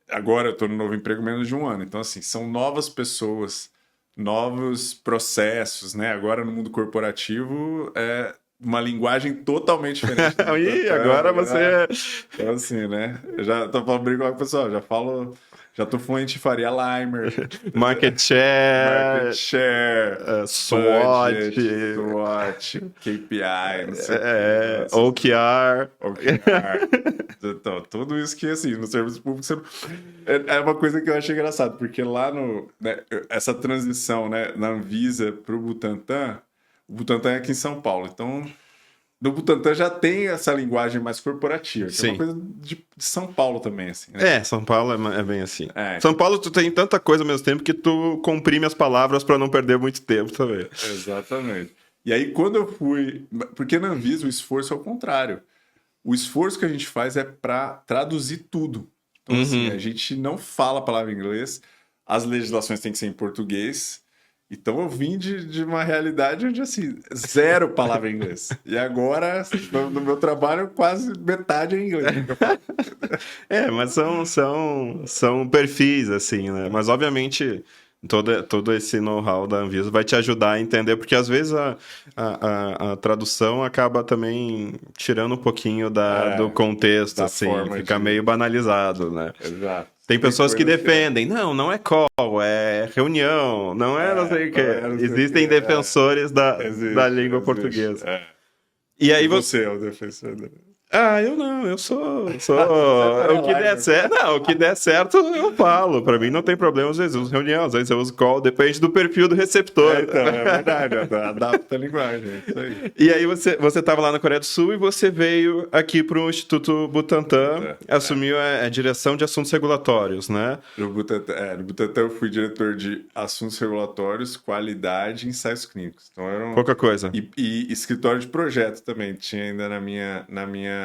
Agora eu estou no novo emprego menos de 1 ano. Então, assim, são novas pessoas, novos processos, né? Agora no mundo corporativo uma linguagem totalmente diferente. E agora você... Então, assim, né? Eu já tô falando com o pessoal, já tô fluente em Faria Limer. Market share, SWOT, KPI, não sei OKR. Então, tudo isso que, assim, no serviço público é uma coisa que eu achei engraçado, porque lá essa transição, né, na Anvisa pro Butantan, o Butantan é aqui em São Paulo, então no Butantan já tem essa linguagem mais corporativa, que Sim. é uma coisa de São Paulo também, assim, né? São Paulo é bem assim. É. São Paulo, tu tem tanta coisa ao mesmo tempo que tu comprime as palavras para não perder muito tempo também. Exatamente. E aí, quando eu fui... Porque na Anvisa o esforço é o contrário. O esforço que a gente faz é para traduzir tudo. Então, assim, a gente não fala a palavra em inglês, as legislações têm que ser em português. Então, eu vim de uma realidade onde, assim, zero palavra em inglês. E agora, no meu trabalho, quase metade é em inglês. Mas são perfis, assim, né? Mas, obviamente, todo esse know-how da Anvisa vai te ajudar a entender, porque, às vezes, a tradução acaba também tirando um pouquinho do contexto, da assim, forma fica de- meio banalizado, né? Exato. Tem pessoas que coisa defendem, não é call, é reunião, não é não sei o quê. não sei o Existem quê, defensores da língua existe, portuguesa. é. E aí E você... você é o defensor da... eu não, eu sou tá o que der live, certo, não, o que der certo eu falo, pra mim não tem problema, às vezes eu uso reunião, às vezes eu uso call, depende do perfil do receptor. Então, é verdade, adapta a linguagem, é isso aí. E aí você estava lá na Coreia do Sul e você veio aqui para o Instituto Butantan, assumiu a direção de assuntos regulatórios, né? No Butantan eu fui diretor de assuntos regulatórios, qualidade e ensaios clínicos. Então Pouca coisa. E escritório de projeto também, tinha ainda na minha...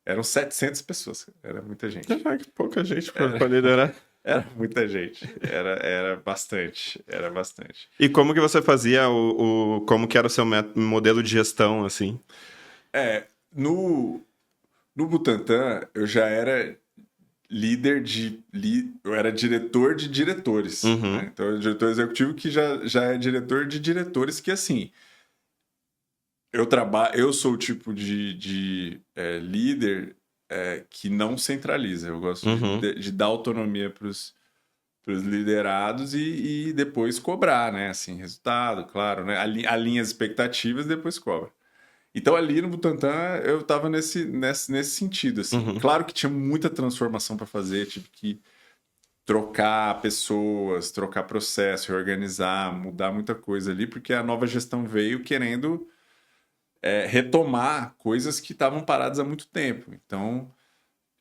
Eram 700 pessoas, era muita gente. Que pouca gente para liderar. Era muita gente, era bastante. E como que você fazia como que era o seu modelo de gestão, assim? No Butantan, eu já era líder eu era diretor de diretores. Né? Então, eu era diretor executivo que já é diretor de diretores que, assim, eu sou o tipo de líder que não centraliza. Eu gosto de dar autonomia para os liderados e depois cobrar, né? Assim, resultado, claro, né? Alinha as expectativas e depois cobra. Então, ali no Butantan, eu estava nesse sentido, assim. Claro que tinha muita transformação para fazer, tive que trocar pessoas, trocar processo, reorganizar, mudar muita coisa ali, porque a nova gestão veio querendo retomar coisas que estavam paradas há muito tempo. Então,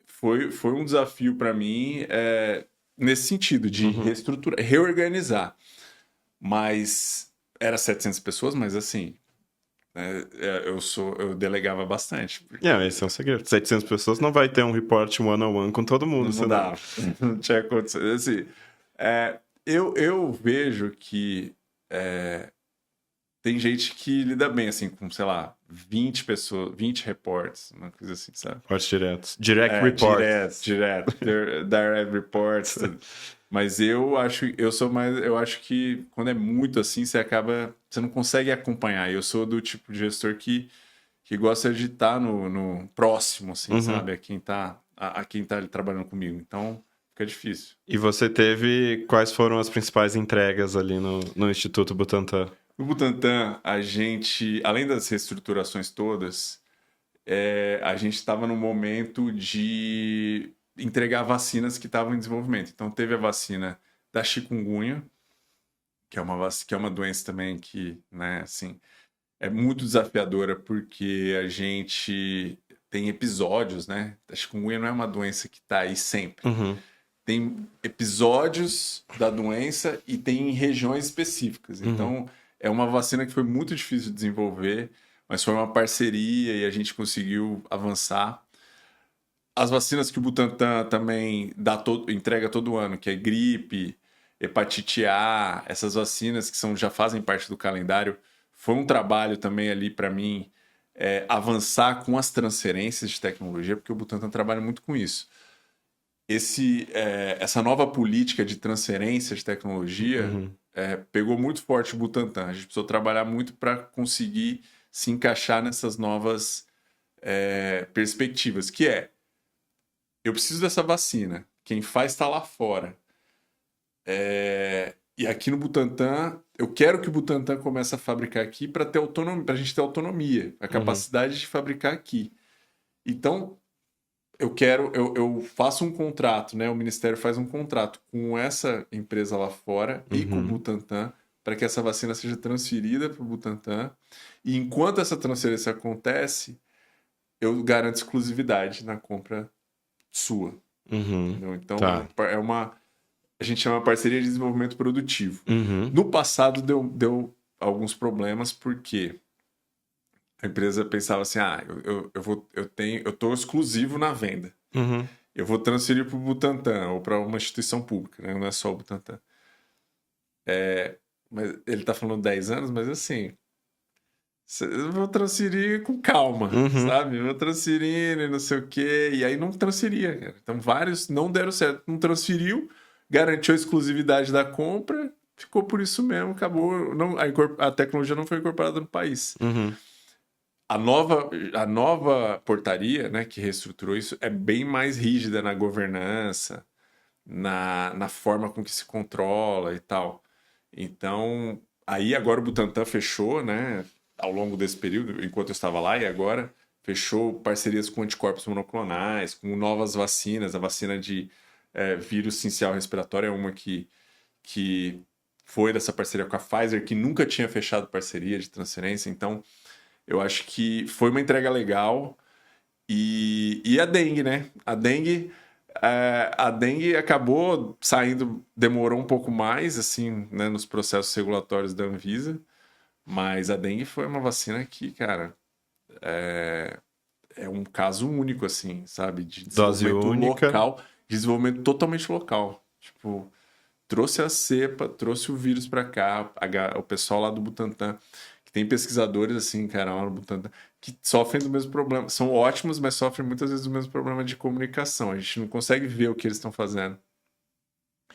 foi um desafio para mim nesse sentido, de reestruturar, reorganizar. Mas era 700 pessoas, mas assim... eu delegava bastante. Porque... esse é um segredo. 700 pessoas não vai ter um report one-on-one com todo mundo. Não dá. Não tinha acontecido. Assim, eu vejo que tem gente que lida bem, assim, com, sei lá, 20 pessoas, 20 reports, uma coisa assim, sabe? Reportes diretos. Direct reports. Direto. Direct reports. Mas eu acho que quando é muito assim, você não consegue acompanhar. Eu sou do tipo de gestor que gosta de estar no próximo, assim, sabe? A quem tá ali trabalhando comigo. Então, fica difícil. E você quais foram as principais entregas ali no Instituto Butantan? No Butantan, a gente, além das reestruturações todas, a gente estava no momento de entregar vacinas que estavam em desenvolvimento. Então, teve a vacina da chikungunya, que é uma doença também que, né, assim, é muito desafiadora porque a gente tem episódios, né? A chikungunya não é uma doença que está aí sempre. Tem episódios da doença e tem em regiões específicas. Então, é uma vacina que foi muito difícil de desenvolver, mas foi uma parceria e a gente conseguiu avançar. As vacinas que o Butantan também entrega todo ano, que é gripe, hepatite A, essas vacinas que já fazem parte do calendário, foi um trabalho também ali para mim avançar com as transferências de tecnologia, porque o Butantan trabalha muito com isso. Essa nova política de transferência de tecnologia pegou muito forte o Butantan. A gente precisou trabalhar muito para conseguir se encaixar nessas novas perspectivas, que eu preciso dessa vacina, quem faz está lá fora. E aqui no Butantan, eu quero que o Butantan comece a fabricar aqui para ter autonomia, para a gente ter autonomia, a capacidade de fabricar aqui. Então, eu faço um contrato, né? O Ministério faz um contrato com essa empresa lá fora e com o Butantan para que essa vacina seja transferida para o Butantan. E enquanto essa transferência acontece, eu garanto exclusividade na compra sua. Entendeu? Então, Tá. a gente chama parceria de desenvolvimento produtivo. Uhum. No passado, deu alguns problemas, porque a empresa pensava assim, eu tô exclusivo na venda. Uhum. Eu vou transferir para o Butantan ou para uma instituição pública, né? Não é só o Butantan. Mas ele tá falando 10 anos, mas assim, eu vou transferir com calma, Uhum. sabe? Vou transferindo e não sei o quê. E aí não transferia, cara. Então vários não deram certo. Não transferiu, garantiu a exclusividade da compra, ficou por isso mesmo, acabou. Não, a tecnologia não foi incorporada no país. Uhum. A nova portaria, né, que reestruturou isso, é bem mais rígida na governança, na forma com que se controla e tal. Então, aí agora o Butantan fechou, né, ao longo desse período, enquanto eu estava lá, e agora fechou parcerias com anticorpos monoclonais, com novas vacinas. A vacina de vírus sincial respiratório é uma que foi dessa parceria com a Pfizer, que nunca tinha fechado parceria de transferência. Então, eu acho que foi uma entrega legal. E a dengue, né? A dengue acabou saindo, demorou um pouco mais, assim, né, nos processos regulatórios da Anvisa, mas a dengue foi uma vacina que, cara, é um caso único, assim, sabe? De Dose desenvolvimento única. local, desenvolvimento totalmente local. Tipo, trouxe a cepa, trouxe o vírus para cá, o pessoal lá do Butantan, que tem pesquisadores, assim, cara, lá no Butantan, que sofrem do mesmo problema. São ótimos, mas sofrem muitas vezes do mesmo problema de comunicação. A gente não consegue ver o que eles estão fazendo.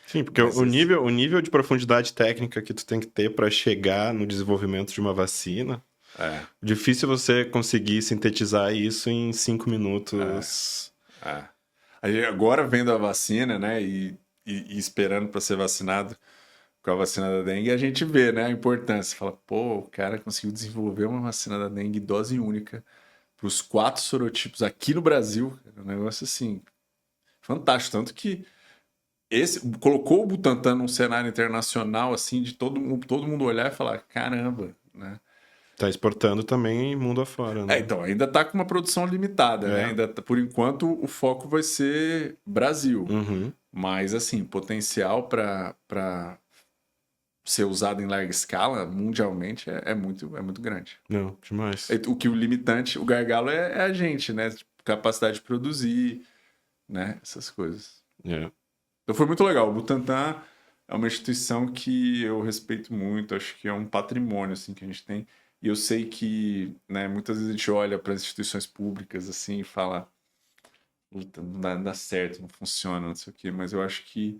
Sim, porque Mas o nível de profundidade técnica que tu tem que ter para chegar no desenvolvimento de uma vacina, é, difícil você conseguir sintetizar isso em 5 minutos. é. Agora vendo a vacina, né, e esperando para ser vacinado com a vacina da dengue, a gente vê, né, a importância. Fala, pô, o cara conseguiu desenvolver uma vacina da dengue dose única para os 4 sorotipos aqui no Brasil. É um negócio assim, fantástico. Tanto que colocou o Butantan num cenário internacional, assim, de todo mundo olhar e falar, caramba, né? Tá exportando também mundo afora, né? Então, ainda tá com uma produção limitada, né? É. Ainda, por enquanto, o foco vai ser Brasil. Uhum. Mas, assim, potencial para ser usado em larga escala, mundialmente, é muito grande. Não, demais. O limitante, o gargalo é a gente, né? Capacidade de produzir, né? Essas coisas. É. Então foi muito legal. O Butantan é uma instituição que eu respeito muito, acho que é um patrimônio assim que a gente tem. E eu sei que, né, muitas vezes a gente olha para as instituições públicas assim e fala, puta, não dá certo, não funciona, não sei o quê, mas eu acho que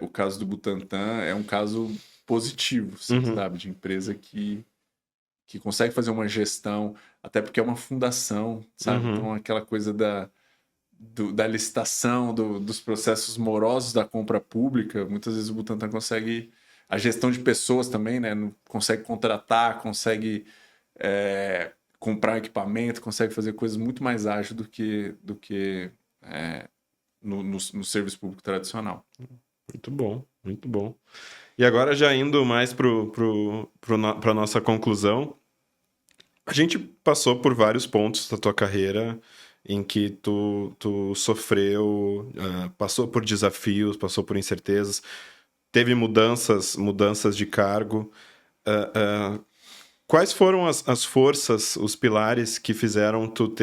o caso do Butantan é um caso positivo, assim, Uhum. sabe, de empresa que consegue fazer uma gestão, até porque é uma fundação, sabe? Uhum. Então aquela coisa da licitação, dos processos morosos da compra pública, muitas vezes o Butantan consegue, a gestão de pessoas também, né? Consegue contratar, consegue comprar equipamento, consegue fazer coisas muito mais ágeis do que no serviço público tradicional. Muito bom, muito bom. E agora já indo mais para nossa conclusão, a gente passou por vários pontos da tua carreira em que tu sofreu, passou por desafios, passou por incertezas, teve mudanças de cargo. Quais foram as forças, os pilares que fizeram tu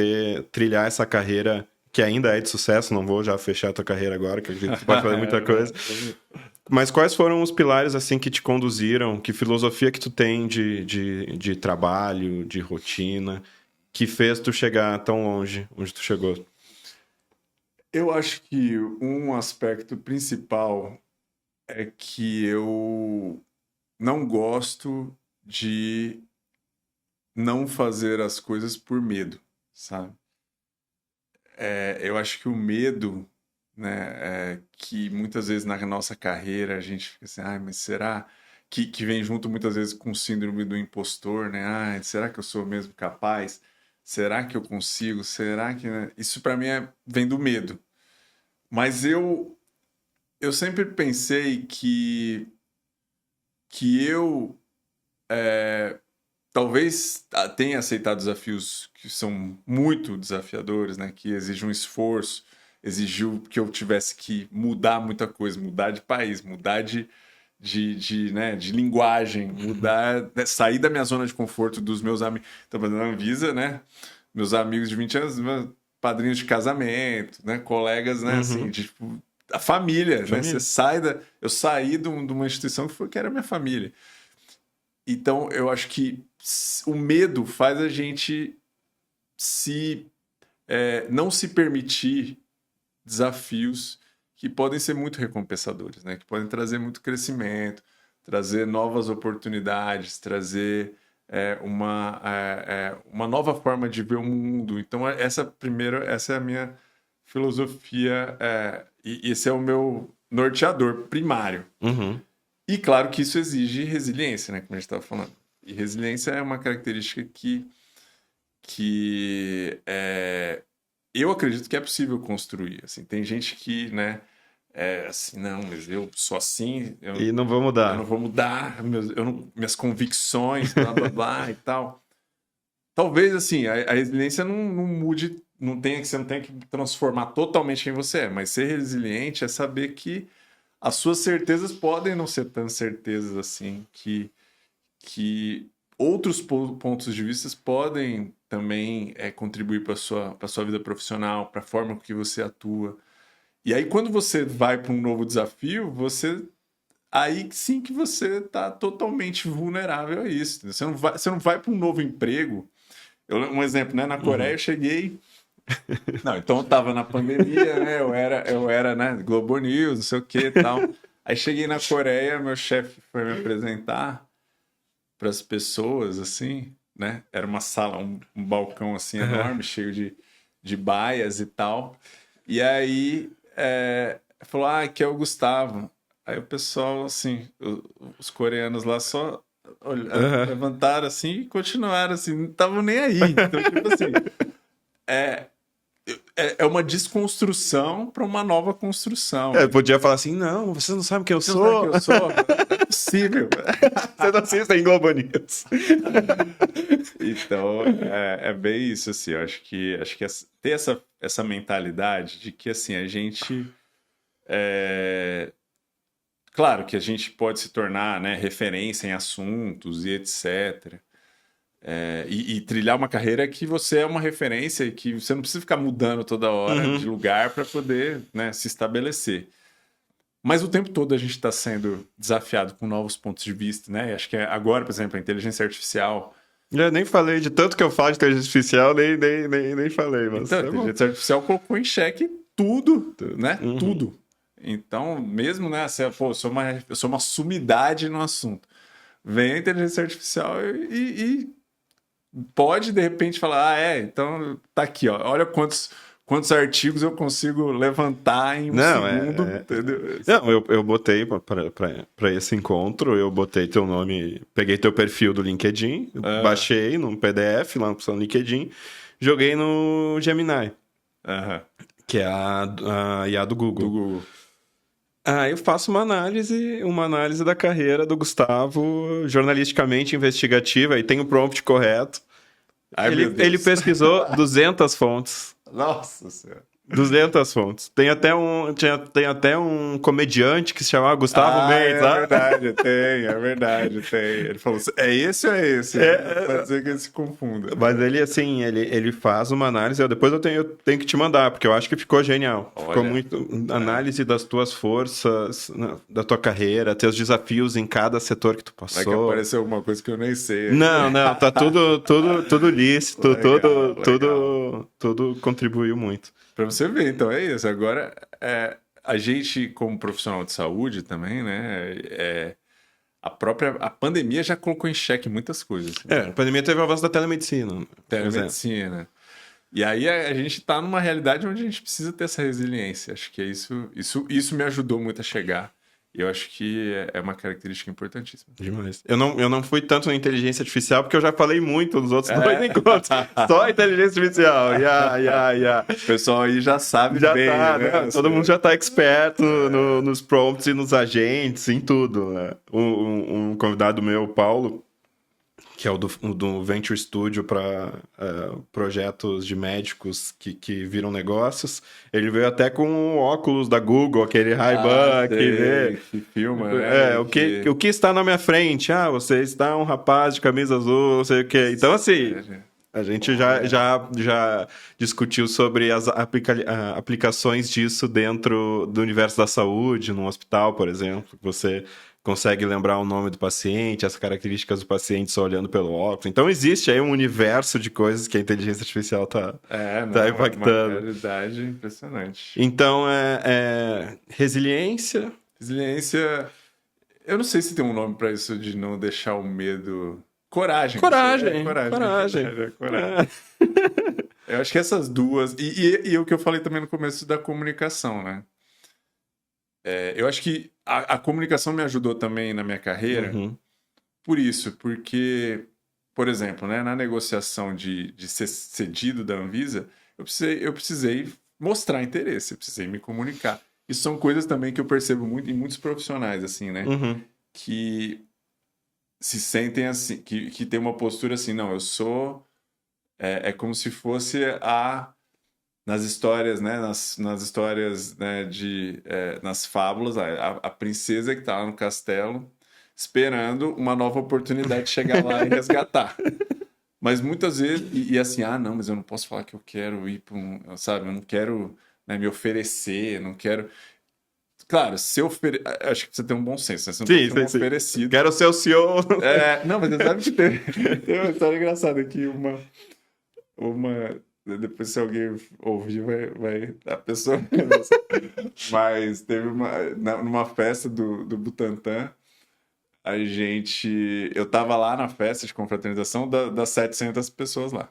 trilhar essa carreira que ainda é de sucesso? Não vou já fechar a tua carreira agora, que acredito que tu pode fazer muita coisa. Mas quais foram os pilares assim que te conduziram? Que filosofia que tu tem de trabalho, de rotina, que fez tu chegar tão longe onde tu chegou? Eu acho que um aspecto principal é que eu não gosto de não fazer as coisas por medo, sabe? Eu acho que o medo, né, que muitas vezes na nossa carreira a gente fica assim, mas será que vem junto muitas vezes com o síndrome do impostor, né? Será que eu sou mesmo capaz? Será que eu consigo? Será que... né? Isso para mim vem do medo. Mas eu sempre pensei que que eu talvez tenha aceitado desafios que são muito desafiadores, né? Que exigem um esforço, exigiu que eu tivesse que mudar muita coisa, mudar de país, mudar de linguagem, mudar, né, sair da minha zona de conforto dos meus amigos. Então, na Anvisa, né? Meus amigos de 20 anos, meus padrinhos de casamento, né? Colegas, né? Assim, tipo, a família, né? Você sai eu saí de uma instituição que era minha família. Então, eu acho que o medo faz a gente não se permitir desafios que podem ser muito recompensadores, né? Que podem trazer muito crescimento, trazer novas oportunidades, trazer uma nova forma de ver o mundo. Então, essa é a minha filosofia, e esse é o meu norteador primário. E claro que isso exige resiliência, né? Como a gente estava falando. E resiliência é uma característica que eu acredito que é possível construir. Assim, tem gente que, né? Assim, não, mas eu sou assim. E não vou mudar. Eu não vou mudar minhas convicções, blá, blá, blá e tal. Talvez, assim, a resiliência não mude, você não tem que transformar totalmente quem você é, mas ser resiliente é saber que as suas certezas podem não ser tão certezas assim, que outros pontos de vista podem também contribuir para a sua vida profissional, para a forma que você atua. E aí, quando você vai para um novo desafio, aí sim que você está totalmente vulnerável a isso. Você não vai para um novo emprego. Um exemplo, né? Na Coreia eu cheguei... Não, então eu tava na pandemia, né? Eu era, né? Globo News, não sei o que e tal. Aí cheguei na Coreia, meu chefe foi me apresentar para as pessoas, assim, né? Era uma sala, um balcão assim enorme, cheio de baias e tal. E aí falou, aqui é o Gustavo. Aí o pessoal, assim, os coreanos lá só levantaram assim e continuaram assim, não estavam nem aí. Então, tipo assim, é uma desconstrução para uma nova construção. Podia falar assim, não, você não sabe quem eu sou. Não é possível. Você não assiste em Globo News. Então, é bem isso, assim. Eu acho que ter essa mentalidade de que, assim, a gente... Claro que a gente pode se tornar, né, referência em assuntos e etc., e trilhar uma carreira que você é uma referência e que você não precisa ficar mudando toda hora de lugar para poder, né, se estabelecer. Mas o tempo todo a gente está sendo desafiado com novos pontos de vista, né? Acho que agora, por exemplo, a inteligência artificial... Eu nem falei de tanto que eu falo de inteligência artificial, nem falei. Mas então, a inteligência artificial colocou em xeque tudo, né? Tudo. Então, mesmo, né? Eu sou uma sumidade no assunto. Vem a inteligência artificial e pode, de repente, falar, então tá aqui, ó, olha quantos artigos eu consigo levantar em um segundo, entendeu? Não, eu botei para esse encontro, eu botei teu nome, peguei teu perfil do LinkedIn, baixei num PDF lá no LinkedIn, joguei no Gemini, que é a IA do Google. Aí eu faço uma análise da carreira do Gustavo, jornalisticamente investigativa, e tem o prompt correto. Ele pesquisou 200 fontes. Nossa Senhora. 200 fontes. Tem até um comediante que se chamava Gustavo Mendes. É verdade, tem. Ele falou, é esse ou é esse? Pode ser que ele se confunda. Mas ele, assim, ele faz uma análise, depois eu tenho que te mandar, porque eu acho que ficou genial. Olha. Ficou muito análise das tuas forças, da tua carreira, teus desafios em cada setor que tu passou. Vai que apareceu alguma coisa que eu nem sei. Não, tá tudo lícito, legal. Tudo contribuiu muito. Pra você ver, então é isso. Agora, a gente, como profissional de saúde também, né? A pandemia já colocou em xeque muitas coisas. Né? A pandemia teve o avanço da telemedicina. Telemedicina. E aí a gente tá numa realidade onde a gente precisa ter essa resiliência. Acho que isso me ajudou muito a chegar E eu acho que é uma característica importantíssima. Demais. Eu não fui tanto na inteligência artificial, porque eu já falei muito nos outros dois encontros. Só a inteligência artificial. O pessoal aí já sabe já bem, tá, né? Todo mundo já tá experto nos prompts e nos agentes, em tudo. Né? Um convidado meu, Paulo, que é o do Venture Studio para projetos de médicos que viram negócios. Ele veio até com o óculos da Google, aquele Ray-Ban que filma, né? O que está na minha frente? Você está um rapaz de camisa azul, não sei o quê. Então, assim, a gente já discutiu sobre as aplicações disso dentro do universo da saúde, num hospital, por exemplo, que você consegue lembrar o nome do paciente, as características do paciente só olhando pelo óculos. Então, existe aí um universo de coisas que a inteligência artificial tá impactando. Uma realidade impressionante. Então, resiliência. Resiliência, eu não sei se tem um nome para isso de não deixar o medo... Coragem. Coragem. Eu acho que essas duas... E o que eu falei também no começo da comunicação, né? Eu acho que a comunicação me ajudou também na minha carreira por isso, porque, por exemplo, né, na negociação de ser cedido da Anvisa, eu precisei mostrar interesse, eu precisei me comunicar. Isso são coisas também que eu percebo muito em muitos profissionais, assim, né? Que se sentem assim, que tem uma postura assim, não, eu sou... É como se fosse nas histórias, né? Nas histórias, né, nas fábulas, a princesa que tá lá no castelo esperando uma nova oportunidade de chegar lá e resgatar. Mas muitas vezes... E assim, não, mas eu não posso falar que eu quero ir para sabe? Eu não quero, né, me oferecer, não quero... Claro, acho que você tem um bom senso, né? Você não pode ser oferecido. Quero ser o CEO. Não, mas você sabe que tem uma história engraçada aqui, depois se alguém ouvir, vai a pessoa... Mas teve numa festa do Butantan, eu tava lá na festa de confraternização das 700 pessoas lá.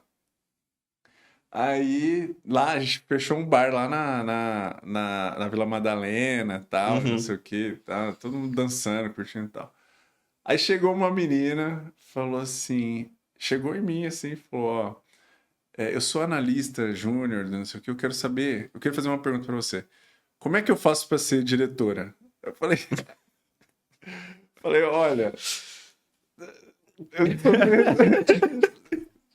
Aí, lá, a gente fechou um bar lá na Vila Madalena, tal, não sei o que, tá, todo mundo dançando, curtindo e tal. Aí chegou uma menina, falou assim, chegou em mim assim, falou, eu sou analista júnior, não sei o que, eu quero fazer uma pergunta pra você. Como é que eu faço pra ser diretora? Eu falei, olha, eu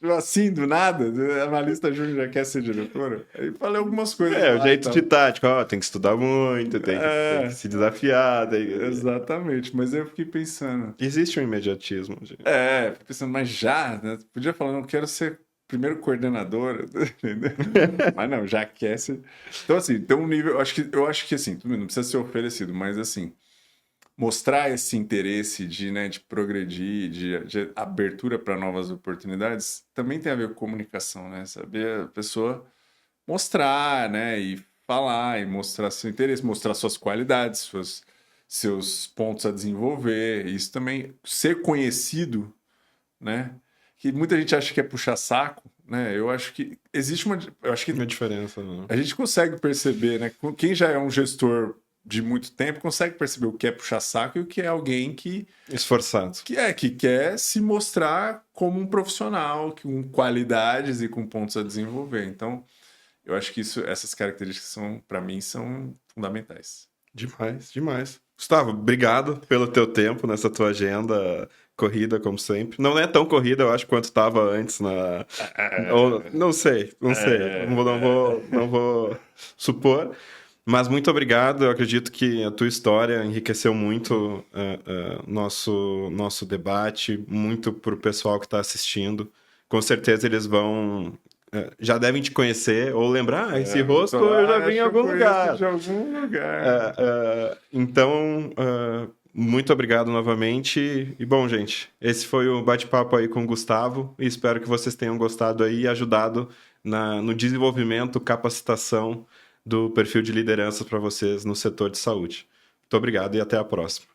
sou assim, do nada, a analista júnior já quer ser diretora. Aí falei algumas coisas. O jeito de tático, tem que estudar muito, tem que se desafiar. Exatamente, mas eu fiquei pensando... Existe um imediatismo. Gente. Fiquei pensando, mas já, né? Podia falar, não quero ser primeiro coordenador, entendeu? Mas não, já quer ser... Então, assim, tem um nível... Eu acho que assim, não precisa ser oferecido, mas assim... Mostrar esse interesse de progredir, de abertura para novas oportunidades, também tem a ver com comunicação, né? Saber a pessoa mostrar, né? E falar, e mostrar seu interesse, mostrar suas qualidades, seus pontos a desenvolver. Isso também, ser conhecido, né? Que muita gente acha que é puxar saco, né? Eu acho que existe uma diferença, não. A gente consegue perceber, né? Quem já é um gestor de muito tempo, consegue perceber o que é puxar saco e o que é alguém que... Esforçado. Que quer se mostrar como um profissional, com qualidades e com pontos a desenvolver. Então, eu acho que essas características, para mim, são fundamentais. Demais. Gustavo, obrigado pelo teu tempo nessa tua agenda corrida, como sempre. Não é tão corrida, eu acho, quanto estava antes Não sei. Não vou supor. Mas muito obrigado, eu acredito que a tua história enriqueceu muito nosso debate, muito para o pessoal que está assistindo. Com certeza eles já devem te conhecer ou lembrar, esse rosto eu já vi em algum lugar. Então, muito obrigado novamente. E bom, gente, esse foi o bate-papo aí com o Gustavo e espero que vocês tenham gostado aí e ajudado no desenvolvimento, capacitação do perfil de liderança para vocês no setor de saúde. Muito obrigado e até a próxima.